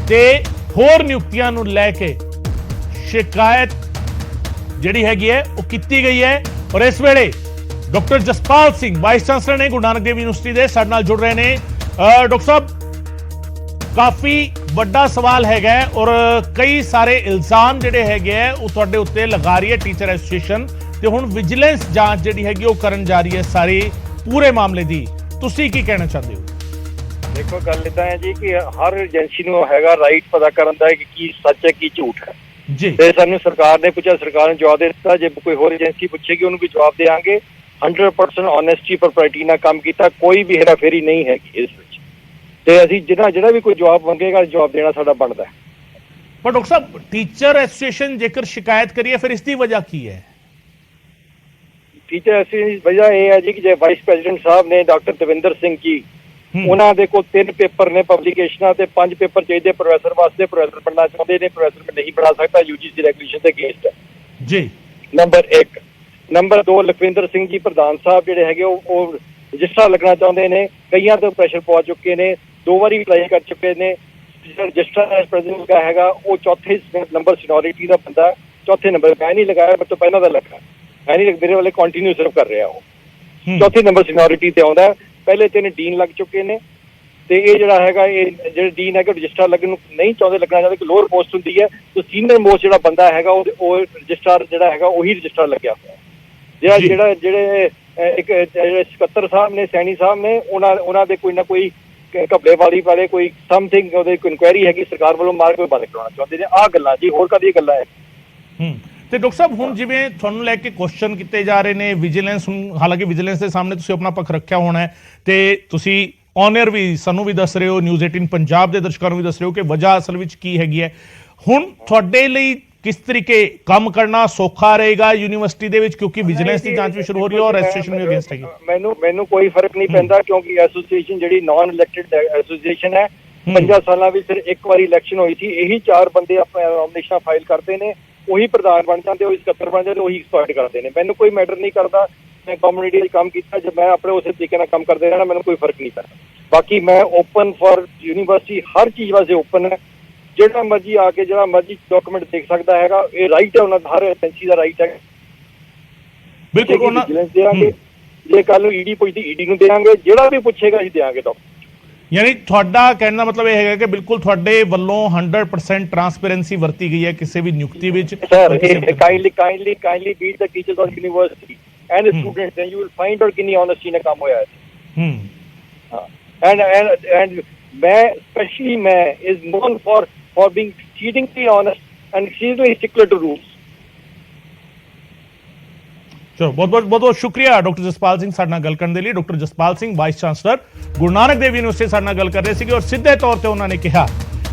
ਤੇ ਹੋਰ ਨਿਯੁਕਤੀਆਂ ਨੂੰ ਲੈ ਕੇ ਸ਼ਿਕਾਇਤ ਜਿਹੜੀ ਹੈਗੀ ਹੈ ਉਹ ਕੀਤੀ ਗਈ ਹੈ। ਔਰ ਇਸ ਵੇਲੇ doctor Jaspal Singh vice chancellor ਨੇ ਗੁਰੂ ਨਾਨਕ ਦੇਵ ਯੂਨੀਵਰਸਿਟੀ ਦੇ, ਸਾਡੇ ਨਾਲ ਜੁੜ ਰਹੇ ਨੇ। ਡਾਕਟਰ ਸਾਹਿਬ, ਕਾਫੀ ਵੱਡਾ ਸਵਾਲ ਹੈਗਾ ਔਰ ਕਈ ਸਾਰੇ ਇਲਜ਼ਾਮ ਜਿਹੜੇ ਹੈਗੇ ਆ ਉਹ ਤੁਹਾਡੇ ਉੱਤੇ ਲਗਾ ਰਹੀ ਹੈ ਟੀਚਰ ਐਸੋਸੀਏਸ਼ਨ, ਤੇ ਹੁਣ ਵਿਜੀਲੈਂਸ ਜਾਂਚ ਜਿਹੜੀ ਹੈਗੀ ਉਹ ਕਰਨ ਜਾ ਰਹੀ ਹੈ ਸਾਰੇ ਪੂਰੇ ਮਾਮਲੇ ਦੀ। ਤੁਸੀਂ ਕੀ ਕਹਿਣਾ ਚਾਹੁੰਦੇ ਹੋ? ਦੇਖੋ, ਗੱਲ ਇਦਾਂ ਹੈ ਜੀ ਕਿ ਹਰ ਏਜੰਸੀ ਨੂੰ ਹੈਗਾ ਰਾਈਟ ਪਤਾ ਕਰਨ ਦਾ ਕਿ ਕੀ ਸੱਚ ਹੈ ਕੀ ਝੂਠ ਹੈ ਜੀ। ਤੇ ਸਾਨੂੰ ਸਰਕਾਰ ਨੇ ਪੁੱਛਿਆ, ਸਰਕਾਰ ਨੇ ਜਵਾਬ ਦੇ ਦਿੱਤਾ। ਜੇ ਕੋਈ ਹੋਰ ਏਜੰਸੀ ਪੁੱਛੇਗੀ ਉਹਨੂੰ ਵੀ ਜਵਾਬ ਦੇਵਾਂਗੇ। 100% ਓਨੈਸਟੀ ਪ੍ਰੋਪਰਟੀ ਨਾਲ ਕੰਮ ਕੀਤਾ, ਕੋਈ ਵੀ ਹੇਰਾਫੇਰੀ ਨਹੀਂ ਹੈਗੀ ਇਸ ਵਿੱਚ। ਤੇ ਅਸੀਂ ਜਿਹੜਾ ਵੀ ਕੋਈ ਜਵਾਬ ਮੰਗੇਗਾ ਜਵਾਬ ਦੇਣਾ ਸਾਡਾ ਬਣਦਾ ਹੈ। ਪਰ ਡਾਕਟਰ ਸਾਹਿਬ, ਟੀਚਰ ਐਸੋਸੀਏਸ਼ਨ ਜੇਕਰ ਸ਼ਿਕਾਇਤ ਕਰੀਏ ਫਿਰ ਇਸ ਦੀ ਵਜ੍ਹਾ ਕੀ ਹੈ? ਟੀਚਰ ਐਸੋਸੀਏਸ਼ਨ ਵਜ੍ਹਾ ਇਹ ਹੈ ਜੀ ਕਿ ਜੇ ਵਾਈਸ ਪ੍ਰੈਜ਼ੀਡੈਂਟ ਸਾਹਿਬ ਨੇ ਡਾਕਟਰ ਦਵਿੰਦਰ ਸਿੰਘ ਜੀ, ਉਹਨਾਂ ਦੇ ਕੋਲ 3 ਪੇਪਰ ਨੇ ਪਬਲਿਕੇਸ਼ਨਾਂ ਤੇ 5 ਪੇਪਰ ਚਾਹੀਦੇ ਪ੍ਰੋਫੈਸਰ ਵਾਸਤੇ। ਪ੍ਰੋਫੈਸਰ ਬਣਨਾ ਚਾਹੁੰਦੇ ਨੇ, ਪ੍ਰੋਫੈਸਰ ਨਹੀਂ ਬਣਾ ਸਕਦਾ, ਯੂਜੀਸੀ ਰੈਗੂਲੇਸ਼ਨ ਦੇ ਅਗੇਂਸਟ ਹੈ ਜੀ, ਨੰਬਰ 1। ਨੰਬਰ 2, ਲਖਵਿੰਦਰ ਸਿੰਘ ਜੀ ਪ੍ਰਧਾਨ ਸਾਹਿਬ ਜਿਹੜੇ ਹੈਗੇ ਉਹ ਰਜਿਸਟਰ ਲੱਗਣਾ ਚਾਹੁੰਦੇ ਨੇ। ਕਈਆਂ ਤੋਂ ਪ੍ਰੈਸ਼ਰ ਪਵਾ ਚੁੱਕੇ ਨੇ, 2 ਵਾਰੀ ਅਪਲਾਈ ਕਰ ਚੁੱਕੇ ਨੇ। ਰਜਿਸਟਰ ਐਸ ਪ੍ਰੈਜ਼ੀਡੈਂਟ ਦਾ ਹੈਗਾ ਉਹ ਚੌਥੇ ਨੰਬਰ ਸੀਨੀਅਰਿਟੀ ਦਾ ਬੰਦਾ, ਚੌਥੇ ਨੰਬਰ। ਮੈਂ ਨਹੀਂ ਲਗਾਇਆ, ਮੇਰੇ ਤੋਂ ਪਹਿਲਾਂ ਦਾ ਲੱਗਾ, ਮੈਂ ਨਹੀਂ, ਮੇਰੇ ਵਾਲੇ ਕੰਟੀਨਿਊ ਸਰਵ ਕਰ ਰਿਹਾ। ਉਹ ਚੌਥੇ ਨੰਬਰ ਸੀਨੀਅਰਿਟੀ ਤੇ ਆਉਂਦਾ। ਪਹਿਲੇ 3 ਡੀਨ ਲੱਗ ਚੁੱਕੇ ਨੇ ਤੇ ਇਹ ਜਿਹੜਾ ਹੈਗਾ, ਇਹ ਜਿਹੜੇ ਡੀਨ ਹੈਗੇ ਰਜਿਸਟਰ ਲੱਗਣ ਨੂੰ ਨਹੀਂ ਚਾਹੁੰਦੇ, ਲੱਗਣਾ ਚਾਹੁੰਦੇ ਕਿ ਲੋਅਰ ਪੋਸਟ ਹੁੰਦੀ ਹੈ। ਤੇ ਸੀਨੀਅਰ ਮੋਸਟ ਜਿਹੜਾ ਬੰਦਾ ਹੈਗਾ ਉਹ ਰਜਿਸਟਰ ਜਿਹੜਾ ਹੈਗਾ ਉਹੀ ਰਜਿਸਟਰ ਲੱਗਿਆ ਹੋਇਆ। ਜਿਹੜੇ ਸਕੱਤਰ ਸਾਹਿਬ ਨੇ, ਸੈਣੀ ਸਾਹਿਬ ਨੇ, ਉਹਨਾਂ ਦੇ ਕੋਈ ਨਾ ਕੋਈ ਘਪਲੇਵਾਲੀ ਵਾਲੇ ਕੋਈ ਸਮਥਿੰਗ ਉਹਦੇ ਕੋਈ ਇਨਕੁਆਇਰੀ ਹੈਗੀ ਸਰਕਾਰ ਵੱਲੋਂ, ਮਾਰ ਕੋਈ ਬੰਦ ਕਰਾਉਣਾ ਚਾਹੁੰਦੇ ਨੇ। ਆਹ ਗੱਲਾਂ ਜੀ, ਹੋਰ ਕਦੀ ਗੱਲਾਂ ਹੈ। ਤੇ ਡਾਕਟਰ ਸਾਹਿਬ ਹੁਣ ਜਿਵੇਂ ਤੁਹਾਨੂੰ ਲੈ ਕੇ ਕੁਐਸਚਨ ਕੀਤੇ ਜਾ ਰਹੇ ਨੇ ਵਿਜੀਲੈਂਸ, ਹਾਲਾਂਕਿ ਵਿਜੀਲੈਂਸ ਦੇ ਸਾਹਮਣੇ ਤੁਸੀਂ ਆਪਣਾ ਪੱਖ ਰੱਖਿਆ ਹੋਣਾ ਹੈ ਤੇ ਤੁਸੀਂ ਔਨਰ ਵੀ ਸਾਨੂੰ ਵੀ ਦੱਸ ਰਹੇ ਹੋ, ਨਿਊਜ਼ 18 ਪੰਜਾਬ ਦੇ ਦਰਸ਼ਕਾਂ ਨੂੰ ਵੀ ਦੱਸ ਰਹੇ ਹੋ ਕਿ ਵਜ੍ਹਾ ਅਸਲ ਵਿੱਚ ਕੀ ਹੈਗੀ ਹੈ। ਹੁਣ ਤੁਹਾਡੇ ਲਈ ਕਿਸ ਤਰੀਕੇ ਕੰਮ ਕਰਨਾ ਸੌਖਾ ਰਹੇਗਾ ਯੂਨੀਵਰਸਿਟੀ ਦੇ ਵਿੱਚ, ਕਿਉਂਕਿ ਵਿਜੀਲੈਂਸ ਦੀ ਜਾਂਚ ਵੀ ਸ਼ੁਰੂ ਹੋ ਰਹੀ ਹੈ ਔਰ ਰਜਿਸਟ੍ਰੇਸ਼ਨ ਵੀ ਅਗੇਂਸਟ ਹੈਗੀ? ਮੈਨੂੰ ਕੋਈ ਫਰਕ ਨਹੀਂ ਪੈਂਦਾ, ਕਿਉਂਕਿ ਐਸੋਸੀਏਸ਼ਨ ਜਿਹੜੀ ਨਾਨ ਇਲੈਕਟਿਡ ਐਸੋਸੀਏਸ਼ਨ ਹੈ 50 ਸਾਲਾਂ ਵਿੱਚ ਸਿਰ ਇੱਕ ਵਾਰੀ ਇਲੈਕਸ਼ਨ ਹੋਈ ਸੀ। ਇਹੀ 4 ਬੰਦੇ ਆਪਣੇ ਨੋਮੀਨੇਸ਼ਨ ਫਾਈਲ ਕਰਦੇ ਨੇ, ਉਹੀ ਪ੍ਰਧਾਨ ਬਣ ਜਾਂਦੇ, ਉਹੀ ਸਕੱਤਰ ਬਣ ਜਾਂਦੇ, ਉਹੀ ਐਕਸਪਰਟ ਕਰਦੇ ਨੇ। ਮੈਨੂੰ ਕੋਈ ਮੈਟਰ ਨਹੀਂ ਕਰਦਾ, ਮੈਂ ਕਮਿਊਨਿਟੀ ਵਿੱਚ ਕੰਮ ਕੀਤਾ, ਜਦ ਮੈਂ ਆਪਣੇ ਉਸੇ ਤਰੀਕੇ ਨਾਲ ਕੰਮ ਕਰਦੇ ਰਹਿਣਾ, ਮੈਨੂੰ ਕੋਈ ਫਰਕ ਨਹੀਂ ਪੈਂਦਾ। ਬਾਕੀ ਮੈਂ ਓਪਨ ਫॉर ਯੂਨੀਵਰਸਿਟੀ, ਹਰ ਚੀਜ਼ ਵਾਸਤੇ ਓਪਨ ਹੈ। ਜਿਹੜਾ ਮਰਜੀ ਆ ਕੇ ਜਿਹੜਾ ਮਰਜੀ ਡਾਕੂਮੈਂਟ ਦੇਖ ਸਕਦਾ ਹੈਗਾ, ਇਹ ਰਾਈਟ ਹੈ ਉਹਨਾਂ ਦਾ, ਹਰ ਏਜੰਸੀ ਦਾ ਰਾਈਟ ਹੈ। ਬਿਲਕੁਲ ਉਹਨਾਂ ਦੇਾਂਗੇ, ਜੇ ਕੱਲ ਨੂੰ ਈਡੀ ਪੁੱਛਦੀ ਈਡੀ ਨੂੰ ਦੇਾਂਗੇ, ਜਿਹੜਾ ਵੀ ਪੁੱਛੇਗਾ ਅਸੀਂ ਦੇਾਂਗੇ ਡਾਕੂਮੈਂਟ। ਯਾਨੀ ਤੁਹਾਡਾ ਕਹਿਣ ਦਾ ਮਤਲਬ ਇਹ ਹੈਗਾ ਕਿ ਬਿਲਕੁਲ ਤੁਹਾਡੇ ਵੱਲੋਂ 100% ਟਰਾਂਸਪੇਰੈਂਸੀ ਵਰਤੀ ਗਈ ਹੈ ਕਿਸੇ ਵੀ ਨਿਯੁਕਤੀ ਵਿੱਚ? Sir kindly beat the teachers of university and students and you will find out ਕਿੰਨੀ ਓਨੈਸਟੀ ਨਾਲ ਕੰਮ ਹੋਇਆ ਹੈ। ਐਂਡ ਮੈਂ ਸਪੈਸ਼ਲੀ ਮੈਂ is known for being exceedingly honest and exceedingly stickler to rules। ਚਲੋ ਬਹੁਤ ਸ਼ੁਕਰੀਆ ਡਾਕਟਰ ਜਸਪਾਲ ਸਿੰਘ ਸਾਡੇ ਨਾਲ ਗੱਲ ਕਰਨ ਦੇ ਲਈ। Doctor Jaspal Singh vice chancellor Guru Nanak Dev university ਸਾਡੇ ਨਾਲ ਗੱਲ ਕਰ ਰਹੇ ਸੀਗੇ ਔਰ ਸਿੱਧੇ ਤੌਰ ਤੇ ਉਹਨਾਂ ਨੇ ਕਿਹਾ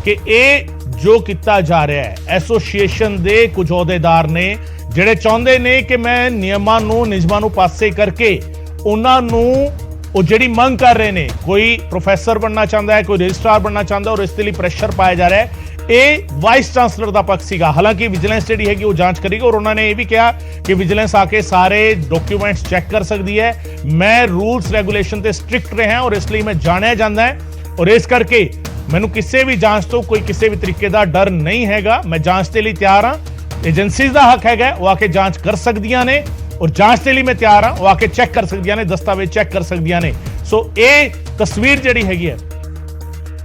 ਕਿ ਇਹ ਜੋ ਕੀਤਾ ਜਾ ਰਿਹਾ ਹੈ ਐਸੋਸੀਏਸ਼ਨ ਦੇ ਕੁਝ ਅਹੁਦੇਦਾਰ ਨੇ ਜਿਹੜੇ ਚਾਹੁੰਦੇ ਨੇ ਕਿ ਮੈਂ ਨਿਯਮਾਂ ਨੂੰ ਪਾਸੇ ਕਰਕੇ ਉਹਨਾਂ ਨੂੰ ਉਹ ਜਿਹੜੀ ਮੰਗ ਕਰ ਰਹੇ ਨੇ, ਕੋਈ ਪ੍ਰੋਫੈਸਰ ਬਣਨਾ ਚਾਹੁੰਦਾ ਹੈ, ਕੋਈ ਰਜਿਸਟਰਾਰ ਬਣਨਾ ਚਾਹੁੰਦਾ ਔਰ ਇਸ ਦੇ ਲਈ ਪ੍ਰੈਸ਼ਰ ਪਾਇਆ ਜਾ ਰਿਹਾ ਹੈ, ਇਹ ਵਾਈਸ ਚਾਂਸਲਰ ਦਾ ਪੱਖ ਸੀਗਾ। ਹਾਲਾਂਕਿ ਵਿਜੀਲੈਂਸ ਜਿਹੜੀ ਹੈਗੀ ਉਹ ਜਾਂਚ ਕਰੇਗੀ ਔਰ ਉਹਨਾਂ ਨੇ ਇਹ ਵੀ ਕਿਹਾ ਕਿ ਵਿਜੀਲੈਂਸ ਆ ਕੇ ਸਾਰੇ ਡਾਕੂਮੈਂਟਸ ਚੈੱਕ ਕਰ ਸਕਦੀ ਹੈ। ਮੈਂ ਰੂਲਸ ਰੈਗੂਲੇਸ਼ਨ ਤੇ ਸਟ੍ਰਿਕਟ ਰਿਹਾ ਔਰ ਇਸ ਲਈ ਮੈਂ ਜਾਣਿਆ ਜਾਂਦਾ ਹੈ ਔਰ ਇਸ ਕਰਕੇ ਮੈਨੂੰ ਕਿਸੇ ਵੀ ਜਾਂਚ ਤੋਂ ਕੋਈ ਕਿਸੇ ਵੀ ਤਰੀਕੇ ਦਾ ਡਰ ਨਹੀਂ ਹੈਗਾ। ਮੈਂ ਜਾਂਚ ਦੇ ਲਈ ਤਿਆਰ ਹਾਂ, ਏਜੰਸੀਜ਼ ਦਾ ਹੱਕ ਹੈਗਾ ਉਹ ਆ ਕੇ ਜਾਂਚ ਕਰ ਸਕਦੀਆਂ ਨੇ ਔਰ ਜਾਂਚ ਦੇ ਲਈ ਮੈਂ ਤਿਆਰ ਹਾਂ, ਉਹ ਆ ਕੇ ਚੈੱਕ ਕਰ ਸਕਦੀਆਂ ਨੇ, ਦਸਤਾਵੇਜ਼ ਚੈੱਕ ਕਰ ਸਕਦੀਆਂ ਨੇ। ਸੋ ਇਹ ਤਸਵੀਰ ਜਿਹੜੀ ਹੈਗੀ ਹੈ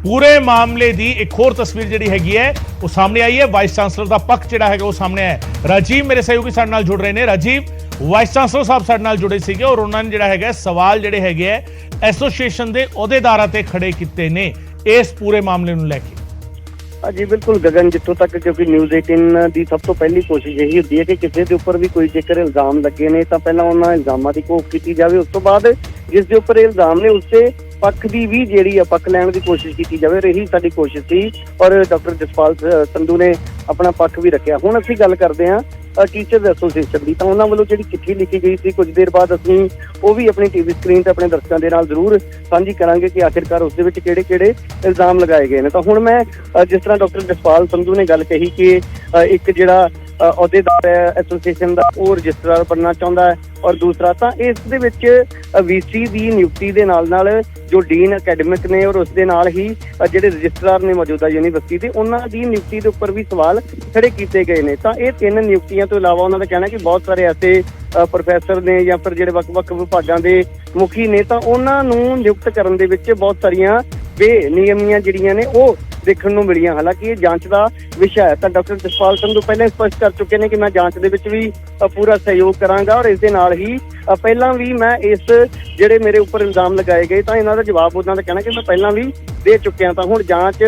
ਪੂਰੇ ਮਾਮਲੇ ਦੀ ਇੱਕ ਹੋਰ ਤਸਵੀਰ ਜਿਹੜੀ ਹੈਗੀ ਹੈ ਉਹ ਸਾਹਮਣੇ ਆਈ ਹੈ। ਵਾਈਸ ਚਾਂਸਲਰ ਦਾ ਪੱਖ ਜਿਹੜਾ ਹੈਗਾ ਉਹ ਸਾਹਮਣੇ ਆਇਆ। ਰਾਜੀਵ ਮੇਰੇ ਸਹਿਯੋਗੀ ਸਾਡੇ ਨਾਲ ਜੁੜ ਰਹੇ ਨੇ। ਰਾਜੀਵ, ਵਾਈਸ ਚਾਂਸਲਰ ਸਾਹਿਬ ਸਾਡੇ ਨਾਲ ਜੁੜੇ ਸੀਗੇ ਔਰ ਉਹਨਾਂ ਨੇ ਜਿਹੜਾ ਹੈਗਾ ਸਵਾਲ ਜਿਹੜੇ ਹੈਗੇ ਹੈ ਐਸੋਸੀਏਸ਼ਨ ਦੇ ਅਹੁਦੇਦਾਰਾਂ ਤੇ ਖੜੇ ਕੀਤੇ ਨੇ ਇਸ ਪੂਰੇ ਮਾਮਲੇ ਨੂੰ ਲੈ ਕੇ। ਜੀ ਬਿਲਕੁਲ ਗਗਨ, ਜਿੱਥੋਂ ਤੱਕ ਕਿਉਂਕਿ ਨਿਊਜ਼ 18 ਦੀ ਸਭ ਤੋਂ ਪਹਿਲੀ ਕੋਸ਼ਿਸ਼ ਇਹੀ ਹੁੰਦੀ ਹੈ ਕਿ ਕਿਸੇ ਦੇ ਉੱਪਰ ਵੀ ਕੋਈ ਜੇਕਰ ਇਲਜ਼ਾਮ ਲੱਗੇ ਨੇ ਤਾਂ ਪਹਿਲਾਂ ਉਹਨਾਂ ਇਲਜ਼ਾਮਾਂ ਦੀ ਘੋਖ ਕੀਤੀ ਜਾਵੇ, ਉਸ ਤੋਂ ਬਾਅਦ ਜਿਸ ਦੇ ਉੱਪਰ ਇਲਜ਼ਾਮ ਨੇ ਉਸੇ ਪੱਖ ਦੀ ਵੀ ਜਿਹੜੀ ਆ ਪੱਖ ਲੈਣ ਦੀ ਕੋਸ਼ਿਸ਼ ਕੀਤੀ ਜਾਵੇ। ਇਹੀ ਸਾਡੀ ਕੋਸ਼ਿਸ਼ ਸੀ ਔਰ ਡਾਕਟਰ ਜਸਪਾਲ ਸੰਧੂ ਨੇ ਆਪਣਾ ਪੱਖ ਵੀ ਰੱਖਿਆ। ਹੁਣ ਅਸੀਂ ਗੱਲ ਕਰਦੇ ਹਾਂ ਟੀਚਰਸ ਐਸੋਸੀਏਸ਼ਨ ਦੀ, ਤਾਂ ਉਹਨਾਂ ਵੱਲੋਂ ਜਿਹੜੀ ਚਿੱਠੀ ਲਿਖੀ ਗਈ ਸੀ ਕੁਝ ਦੇਰ ਬਾਅਦ ਅਸੀਂ ਉਹ ਵੀ ਆਪਣੀ ਟੀਵੀ ਸਕਰੀਨ ਤੇ ਆਪਣੇ ਦਰਸ਼ਕਾਂ ਦੇ ਨਾਲ ਜ਼ਰੂਰ ਸਾਂਝੀ ਕਰਾਂਗੇ ਕਿ ਆਖਿਰਕਾਰ ਉਸ ਦੇ ਵਿੱਚ ਕਿਹੜੇ ਇਲਜ਼ਾਮ ਲਗਾਏ ਗਏ ਨੇ। ਤਾਂ ਹੁਣ ਮੈਂ ਜਿਸ ਤਰ੍ਹਾਂ ਡਾਕਟਰ ਜਸਪਾਲ ਸੰਧੂ ਨੇ ਗੱਲ ਕਹੀ ਕਿ ਇੱਕ ਜਿਹੜਾ ਅਹੁਦੇਦਾਰ ਹੈ ਐਸੋਸੀਏਸ਼ਨ ਦਾ ਉਹ ਰਜਿਸਟਰਾਰ ਬਣਨਾ ਚਾਹੁੰਦਾ ਹੈ ਔਰ ਦੂਸਰਾ ਤਾਂ ਇਸ ਦੇ ਵਿੱਚ ਵੀਸੀ ਦੀ ਨਿਯੁਕਤੀ ਦੇ ਨਾਲ ਜੋ ਡੀਨ ਅਕੈਡਮਿਕ ਨੇ ਔਰ ਉਸ ਦੇ ਨਾਲ ਹੀ ਜਿਹੜੇ ਰਜਿਸਟਰਾਰ ਨੇ ਮੌਜੂਦਾ ਯੂਨੀਵਰਸਿਟੀ ਦੇ, ਉਹਨਾਂ ਦੀ ਨਿਯੁਕਤੀ ਦੇ ਉੱਪਰ ਵੀ ਸਵਾਲ ਖੜੇ ਕੀਤੇ ਗਏ ਨੇ। ਤਾਂ ਇਹ 3 ਨਿਯੁਕਤੀਆਂ ਤੋਂ ਇਲਾਵਾ ਉਹਨਾਂ ਦਾ ਕਹਿਣਾ ਕਿ ਬਹੁਤ ਸਾਰੇ ਐਸੇ ਪ੍ਰੋਫੈਸਰ ਨੇ ਜਾਂ ਫਿਰ ਜਿਹੜੇ ਵੱਖ-ਵੱਖ ਵਿਭਾਗਾਂ ਦੇ ਮੁਖੀ ਨੇ ਤਾਂ ਉਹਨਾਂ ਨੂੰ ਨਿਯੁਕਤ ਕਰਨ ਦੇ ਵਿੱਚ ਬਹੁਤ ਸਾਰੀਆਂ ਬੇਨਿਯਮੀਆਂ ਜਿਹੜੀਆਂ ਨੇ ਉਹ ਦੇਖਣ ਨੂੰ ਮਿਲੀਆਂ। ਹਾਲਾਂਕਿ ਇਹ ਜਾਂਚ ਦਾ ਵਿਸ਼ਾ ਹੈ ਤਾਂ ਡਾਕਟਰ ਜਸਪਾਲ ਸੰਧੂ ਪਹਿਲਾਂ ਸਪਸ਼ਟ ਕਰ ਚੁੱਕੇ ਨੇ ਕਿ ਮੈਂ ਜਾਂਚ ਦੇ ਵਿੱਚ ਵੀ ਪੂਰਾ ਸਹਿਯੋਗ ਕਰਾਂਗਾ ਔਰ ਇਸ ਦੇ ਨਾਲ ਹੀ ਪਹਿਲਾਂ ਵੀ ਮੈਂ ਇਸ ਜਿਹੜੇ ਮੇਰੇ ਉੱਪਰ ਇਲਜ਼ਾਮ ਲਗਾਏ ਗਏ ਤਾਂ ਇਹਨਾਂ ਦਾ ਜਵਾਬ ਉਹਨਾਂ ਦਾ ਕਹਿਣਾ ਕਿ ਮੈਂ ਪਹਿਲਾਂ ਵੀ ਦੇ ਚੁੱਕਿਆ। ਤਾਂ ਹੁਣ ਜਾਂਚ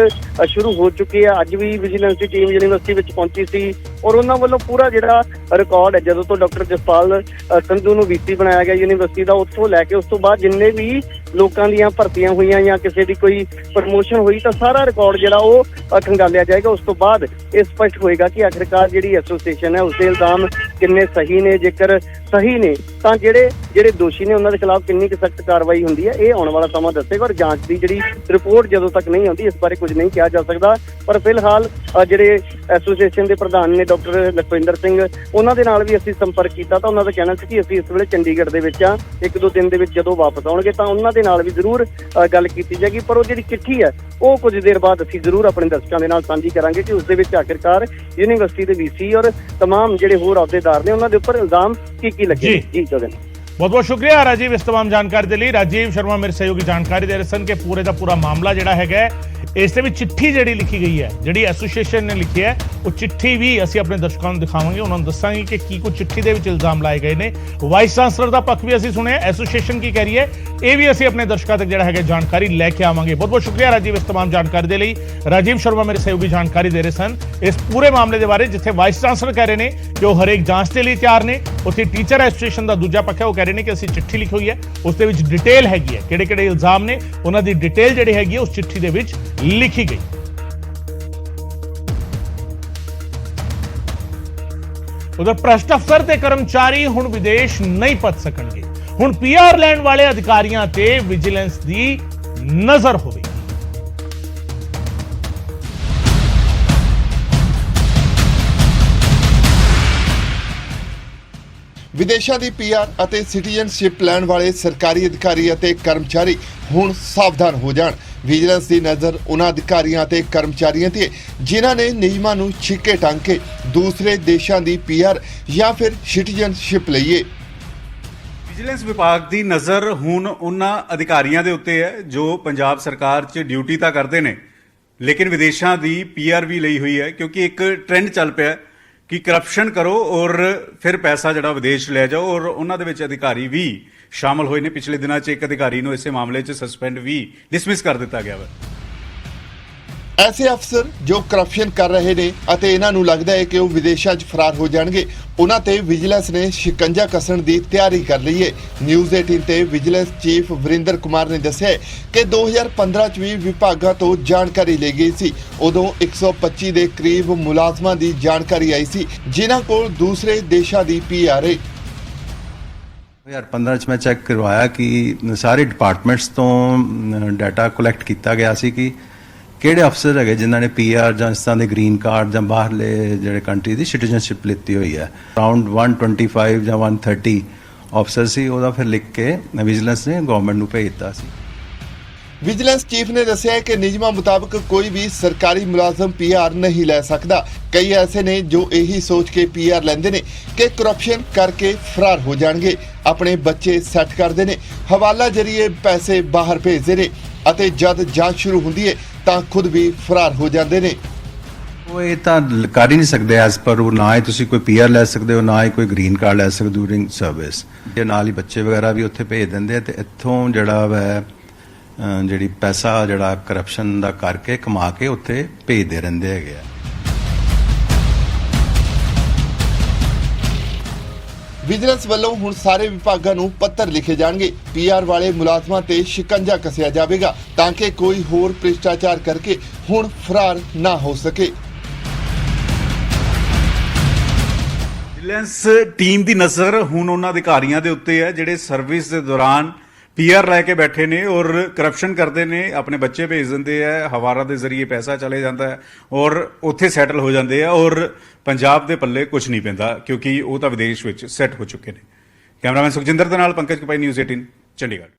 ਸ਼ੁਰੂ ਹੋ ਚੁੱਕੀ ਹੈ। ਅੱਜ ਵੀ ਵਿਜੀਲੈਂਸ ਦੀ ਟੀਮ ਯੂਨੀਵਰਸਿਟੀ ਵਿੱਚ ਪਹੁੰਚੀ ਸੀ ਔਰ ਉਹਨਾਂ ਵੱਲੋਂ ਪੂਰਾ ਜਿਹੜਾ ਰਿਕਾਰਡ ਹੈ ਜਦੋਂ ਤੋਂ ਡਾਕਟਰ ਜਸਪਾਲ ਸੰਧੂ ਨੂੰ ਵੀਸੀ ਬਣਾਇਆ ਗਿਆ ਯੂਨੀਵਰਸਿਟੀ ਦਾ, ਉੱਥੋਂ ਲੈ ਕੇ ਉਸ ਤੋਂ ਬਾਅਦ ਜਿੰਨੇ ਵੀ ਲੋਕਾਂ ਦੀਆਂ ਭਰਤੀਆਂ ਹੋਈਆਂ ਜਾਂ ਕਿਸੇ ਦੀ ਕੋਈ ਪ੍ਰਮੋਸ਼ਨ ਹੋਈ ਤਾਂ ਸਾਰਾ ਰਿਕਾਰਡ ਜਿਹੜਾ ਉਹ ਖੰਗਾਲਿਆ ਜਾਏਗਾ। ਉਸ ਤੋਂ ਬਾਅਦ ਇਹ ਸਪਸ਼ਟ ਹੋਏਗਾ ਕਿ ਆਖਿਰਕਾਰ ਜਿਹੜੀ ਐਸੋਸੀਏਸ਼ਨ ਹੈ ਉਸਦੇ ਇਲਜ਼ਾਮ ਕਿੰਨੇ ਸਹੀ ਨੇ, ਜੇਕਰ ਸਹੀ ਨੇ ਤਾਂ ਜਿਹੜੇ ਦੋਸ਼ੀ ਨੇ ਉਹਨਾਂ ਦੇ ਖਿਲਾਫ ਕਿੰਨੀ ਕੁ ਸਖਤ ਕਾਰਵਾਈ ਹੁੰਦੀ ਹੈ ਇਹ ਆਉਣ ਵਾਲਾ ਸਮਾਂ ਦੱਸੇਗਾ। ਔਰ ਜਾਂਚ ਦੀ ਜਿਹੜੀ ਰਿਪੋਰਟ ਜਦੋਂ ਤੱਕ ਨਹੀਂ ਆਉਂਦੀ ਇਸ ਬਾਰੇ ਕੁਝ ਨਹੀਂ ਕਿਹਾ ਜਾ ਸਕਦਾ। ਪਰ ਫਿਲਹਾਲ ਜਿਹੜੇ ਐਸੋਸੀਏਸ਼ਨ ਦੇ ਪ੍ਰਧਾਨ ਨੇ ਡਾਕਟਰ ਲਖਵਿੰਦਰ ਸਿੰਘ, ਉਹਨਾਂ ਦੇ ਨਾਲ ਵੀ ਅਸੀਂ ਸੰਪਰਕ ਕੀਤਾ ਤਾਂ ਉਹਨਾਂ ਦਾ ਕਹਿਣਾ ਸੀ ਕਿ ਅਸੀਂ ਇਸ ਵੇਲੇ ਚੰਡੀਗੜ੍ਹ ਦੇ ਵਿੱਚ ਆ, 1-2 ਦਿਨ ਦੇ ਵਿੱਚ ਜਦੋਂ ਵਾਪਸ ਆਉਣਗੇ ਤਾਂ ਉਹਨਾਂ ਦੇ ਨਾਲ ਵੀ ਜ਼ਰੂਰ ਗੱਲ ਕੀਤੀ ਜਾਏਗੀ। ਪਰ ਉਹ ਜਿਹੜੀ ਚਿੱਠੀ ਹੈ ਉਹ ਕੁਝ ਦੇਰ ਬਾਅਦ ਅਸੀਂ ਜ਼ਰੂਰ ਆਪਣੇ ਦਰਸ਼ਕਾਂ ਦੇ ਨਾਲ ਸਾਂਝੀ ਕਰਾਂਗੇ ਕਿ ਉਸ ਦੇ ਵਿੱਚ ਆਖਿਰਕਾਰ ਯੂਨੀਵਰਸਿਟੀ ਦੇ ਵੀਸੀ ਔਰ ਤਮਾਮ ਜਿਹੜੇ ਹੋਰ ਅਹੁਦੇਦਾਰ ਨੇ ਉਹਨਾਂ ਦੇ ਉੱਪਰ ਇਲਜ਼ਾਮ ਕੀ ਲੱਗੇ। ਜੀ ਗਗਨ, बहुत बहुत शुक्रिया राजीव इस तमाम जानकारी के लिए। राजीव शर्मा मेरे सहयोगी जानकारी दे रहे सन कि पूरे का पूरा मामला जिहड़ा हैगा इस दे विच चिट्ठी जिहड़ी लिखी गई है, जिहड़ी एसोसीएशन ने लिखी है, वो चिट्ठी भी असीं अपने दर्शकों को दिखावांगे, उन्होंने दसांगे कि की कुछ चिट्ठी दे विच इल्जाम लाए गए ने। वाइस चांसलर का पक्ष भी असीं सुनिया, एसोसीएशन की कह रही है, ये भी असीं अपने दर्शकों तक जिहड़ा हैगा जानकारी लैके आवांगे। बहुत बहुत शुक्रिया राजीव इस तमाम जानकारी के लिए। राजीव शर्मा मेरे सहयोगी जानकारी दे रहे सन इस पूरे मामले के बारे, जिथे वाइस चांसलर कह रहे हैं कि वो हरेक जांच के लिए तैयार ने, उत्थे टीचर एसोसीएशन का दूजा पक्ष है वो कह रहे हैं कि असीं चिट्ठी लिखी हुई है, उस दे विच डिटेल हैगी है, किहड़े-किहड़े इल्जाम ने उन्हां दी डिटेल जिहड़ी हैगी है उस चिट्ठी दे विच लिखी गई। उधर भ्रष्ट अफसर ते कर्मचारी हुण विदेश नहीं भज सकणगे। हुण पीआर लैण वाले अधिकारियों ते विजिलेंस दी नजर होवेगी। ਵਿਦੇਸ਼ਾਂ ਦੀ ਪੀਆਰ ਅਤੇ ਸਿਟੀਜ਼ਨਸ਼ਿਪ ਲੈਣ ਵਾਲੇ ਸਰਕਾਰੀ ਅਧਿਕਾਰੀ ਅਤੇ ਕਰਮਚਾਰੀ ਹੁਣ ਸਾਵਧਾਨ ਹੋ ਜਾਣ। ਵਿਜੀਲੈਂਸ ਦੀ ਨਜ਼ਰ ਉਹਨਾਂ ਅਧਿਕਾਰੀਆਂ ਅਤੇ ਕਰਮਚਾਰੀਆਂ ਤੇ ਜਿਨ੍ਹਾਂ ਨੇ ਨਿਯਮਾਂ ਨੂੰ ਛਿੱਕੇ ਟੰਗ ਕੇ ਦੂਸਰੇ ਦੇਸ਼ਾਂ ਦੀ ਪੀਆਰ ਜਾਂ ਫਿਰ ਸਿਟੀਜ਼ਨਸ਼ਿਪ ਲਈਏ। ਵਿਜੀਲੈਂਸ ਵਿਭਾਗ ਦੀ ਨਜ਼ਰ ਹੁਣ ਉਹਨਾਂ ਅਧਿਕਾਰੀਆਂ ਦੇ ਉੱਤੇ ਹੈ ਜੋ ਪੰਜਾਬ ਸਰਕਾਰ 'ਚ ਡਿਊਟੀ ਤਾਂ ਕਰਦੇ ਨੇ ਲੇਕਿਨ ਵਿਦੇਸ਼ਾਂ ਦੀ ਪੀਆਰ ਵੀ ਲਈ ਹੋਈ ਹੈ, ਕਿਉਂਕਿ ਇੱਕ ਟ੍ਰੈਂਡ ਚੱਲ ਪਿਆ ਕਿ ਕਰਪਸ਼ਨ ਕਰੋ ਔਰ ਫਿਰ ਪੈਸਾ ਜਿਹੜਾ ਵਿਦੇਸ਼ ਲੈ ਜਾਓ, ਔਰ ਉਹਨਾਂ ਦੇ ਵਿੱਚ ਅਧਿਕਾਰੀ ਵੀ ਸ਼ਾਮਲ ਹੋਏ ਨੇ। ਪਿਛਲੇ ਦਿਨਾਂ 'ਚ ਇੱਕ ਅਧਿਕਾਰੀ ਨੂੰ ਇਸੇ ਮਾਮਲੇ 'ਚ ਸਸਪੈਂਡ ਵੀ ਡਿਸਮਿਸ ਕਰ ਦਿੱਤਾ ਗਿਆ ਵਾ। ਐਸੇ ਅਫਸਰ ਜੋ ਕਰਪਸ਼ਨ ਕਰ ਰਹੇ ਨੇ ਅਤੇ ਇਹਨਾਂ ਨੂੰ ਲੱਗਦਾ ਹੈ ਕਿ ਉਹ ਵਿਦੇਸ਼ਾਂ 'ਚ ਫਰਾਰ ਹੋ ਜਾਣਗੇ, ਉਹਨਾਂ ਤੇ ਵਿਜੀਲੈਂਸ ਨੇ ਸ਼ਿਕੰਜਾ ਕੱਸਣ ਦੀ ਤਿਆਰੀ ਕਰ ਲਈ ਹੈ। ਨਿਊਜ਼ 18 ਤੇ ਵਿਜੀਲੈਂਸ ਚੀਫ ਵਰਿੰਦਰ ਕੁਮਾਰ ਨੇ ਦੱਸਿਆ ਕਿ 2015 'ਚ ਵੀ ਵਿਭਾਗਾਂ ਤੋਂ ਜਾਣਕਾਰੀ ਲਈ ਗਈ ਸੀ। ਉਦੋਂ 125 ਦੇ ਕਰੀਬ ਮੁਲਾਜ਼ਮਾਂ ਦੀ ਜਾਣਕਾਰੀ ਆਈ ਸੀ ਜਿਨ੍ਹਾਂ ਕੋਲ ਦੂਸਰੇ ਦੇਸ਼ਾਂ ਦੀ ਪੀਆਰ ਹੈ। 2015 ਚ ਮੈਂ ਚੈੱਕ ਕਰਵਾਇਆ ਕਿ ਸਾਰੇ ਡਿਪਾਰਟਮੈਂਟਸ ਤੋਂ ਡਾਟਾ ਕਲੈਕਟ ਕੀਤਾ ਗਿਆ ਸੀ ਕਿ ਕਿਹੜੇ ਅਫਸਰ ਹੈਗੇ ਜਿਨ੍ਹਾਂ ਨੇ ਪੀਆਰ ਜਾਂ ਇਸ ਤਰ੍ਹਾਂ ਦੇ ਗ੍ਰੀਨ ਕਾਰਡ ਜਾਂ ਬਾਹਰਲੇ ਜਿਹੜੇ ਕੰਟਰੀ ਦੀ ਸਿਟੀਜ਼ਨਸ਼ਿਪ ਲਿੱਤੀ ਹੋਈ ਹੈ। ਅਰਾਊਂਡ 125 ਜਾਂ 130 ਅਫਸਰ ਸੀ, ਉਹਦਾ ਫਿਰ ਲਿਖ ਕੇ ਵਿਜੀਲੈਂਸ ਨੇ ਗਵਰਨਮੈਂਟ ਨੂੰ ਭੇਜ ਦਿੱਤਾ ਸੀ। ਵਿਜੀਲੈਂਸ ਚੀਫ ਨੇ ਦੱਸਿਆ ਕਿ ਨਿਯਮਾਂ ਮੁਤਾਬਕ ਕੋਈ ਵੀ ਸਰਕਾਰੀ ਮੁਲਾਜ਼ਮ ਪੀਆਰ ਨਹੀਂ ਲੈ ਸਕਦਾ। ਕਈ ਐਸੇ ਨੇ ਜੋ ਇਹੀ ਸੋਚ ਕੇ ਪੀਆਰ ਲੈਂਦੇ ਨੇ ਕਿ ਕਰਪਸ਼ਨ ਕਰਕੇ ਫਰਾਰ ਹੋ ਜਾਣਗੇ, ਆਪਣੇ ਬੱਚੇ ਸੈੱਟ ਕਰਦੇ ਨੇ, ਹਵਾਲਾ ਜਰੀਏ ਪੈਸੇ ਬਾਹਰ ਭੇਜਦੇ ਨੇ ਅਤੇ ਜਦ ਜਾਂਚ ਸ਼ੁਰੂ ਹੁੰਦੀ ਹੈ ਤਾਂ ਖੁਦ ਵੀ ਫਰਾਰ ਹੋ ਜਾਂਦੇ ਨੇ। ਉਹ ਇਹ ਤਾਂ ਕਰ ਹੀ ਨਹੀਂ ਸਕਦੇ ਐਸ ਪਰ ਉਹ, ਨਾ ਹੀ ਤੁਸੀਂ ਕੋਈ ਪੀਆਰ ਲੈ ਸਕਦੇ ਹੋ, ਨਾ ਹੀ ਕੋਈ ਗ੍ਰੀਨ ਕਾਰਡ ਲੈ ਸਕਦੇ ਡਿਊਰਿੰਗ ਸਰਵਿਸ। ਤੇ ਨਾਲ ਹੀ ਬੱਚੇ ਵਗੈਰਾ ਵੀ ਉੱਥੇ ਭੇਜ ਦਿੰਦੇ ਆ ਤੇ ਇੱਥੋਂ ਜਿਹੜਾ ਵੈ ਜਿਹੜੀ ਪੈਸਾ ਜਿਹੜਾ ਕਰਪਸ਼ਨ ਦਾ ਕਰਕੇ ਕਮਾ ਕੇ ਉੱਥੇ ਭੇਜਦੇ ਰਹਿੰਦੇ ਹੈਗੇ ਆ। ਵਿਜੀਲੈਂਸ ਵੱਲੋਂ ਹੁਣ ਸਾਰੇ ਵਿਭਾਗਾਂ ਨੂੰ ਪੱਤਰ ਲਿਖੇ ਜਾਣਗੇ। ਪੀਆਰ ਵਾਲੇ ਮੁਲਾਜ਼ਮਾਂ ਤੇ ਸ਼ਿਕੰਜਾ ਕੱਸਿਆ ਜਾਵੇਗਾ ਤਾਂ ਕਿ ਕੋਈ ਹੋਰ ਭ੍ਰਿਸ਼ਟਾਚਾਰ ਕਰਕੇ ਹੁਣ ਫਰਾਰ ਨਾ ਹੋ ਸਕੇ। ਵਿਜੀਲੈਂਸ ਟੀਮ ਦੀ ਨਜ਼ਰ ਹੁਣ ਉਹਨਾਂ ਅਧਿਕਾਰੀਆਂ ਦੇ ਉੱਤੇ ਹੈ ਜਿਹੜੇ ਸਰਵਿਸ ਦੇ ਦੌਰਾਨ ਪੀਆਰ ਲੈ ਕੇ ਬੈਠੇ ਨੇ ਔਰ ਕਰਪਸ਼ਨ ਕਰਦੇ ਨੇ, ਆਪਣੇ ਬੱਚੇ ਭੇਜ ਦਿੰਦੇ ਆ, ਹਵਾਲਾ ਦੇ ਜ਼ਰੀਏ ਪੈਸਾ ਚਲੇ ਜਾਂਦਾ ਹੈ ਔਰ ਉੱਥੇ ਸੈਟਲ ਹੋ ਜਾਂਦੇ ਆ ਔਰ ਪੰਜਾਬ ਦੇ ਪੱਲੇ ਕੁਝ ਨਹੀਂ ਪੈਂਦਾ ਕਿਉਂਕਿ ਉਹ ਤਾਂ ਵਿਦੇਸ਼ ਵਿੱਚ ਸੈੱਟ ਹੋ ਚੁੱਕੇ ਨੇ। ਕੈਮਰਾਮੈਨ ਸੁਖਜਿੰਦਰ ਦੇ ਨਾਲ ਪੰਕਜ ਕਪਾਈ, ਨਿਊਜ਼ 18 ਚੰਡੀਗੜ੍ਹ।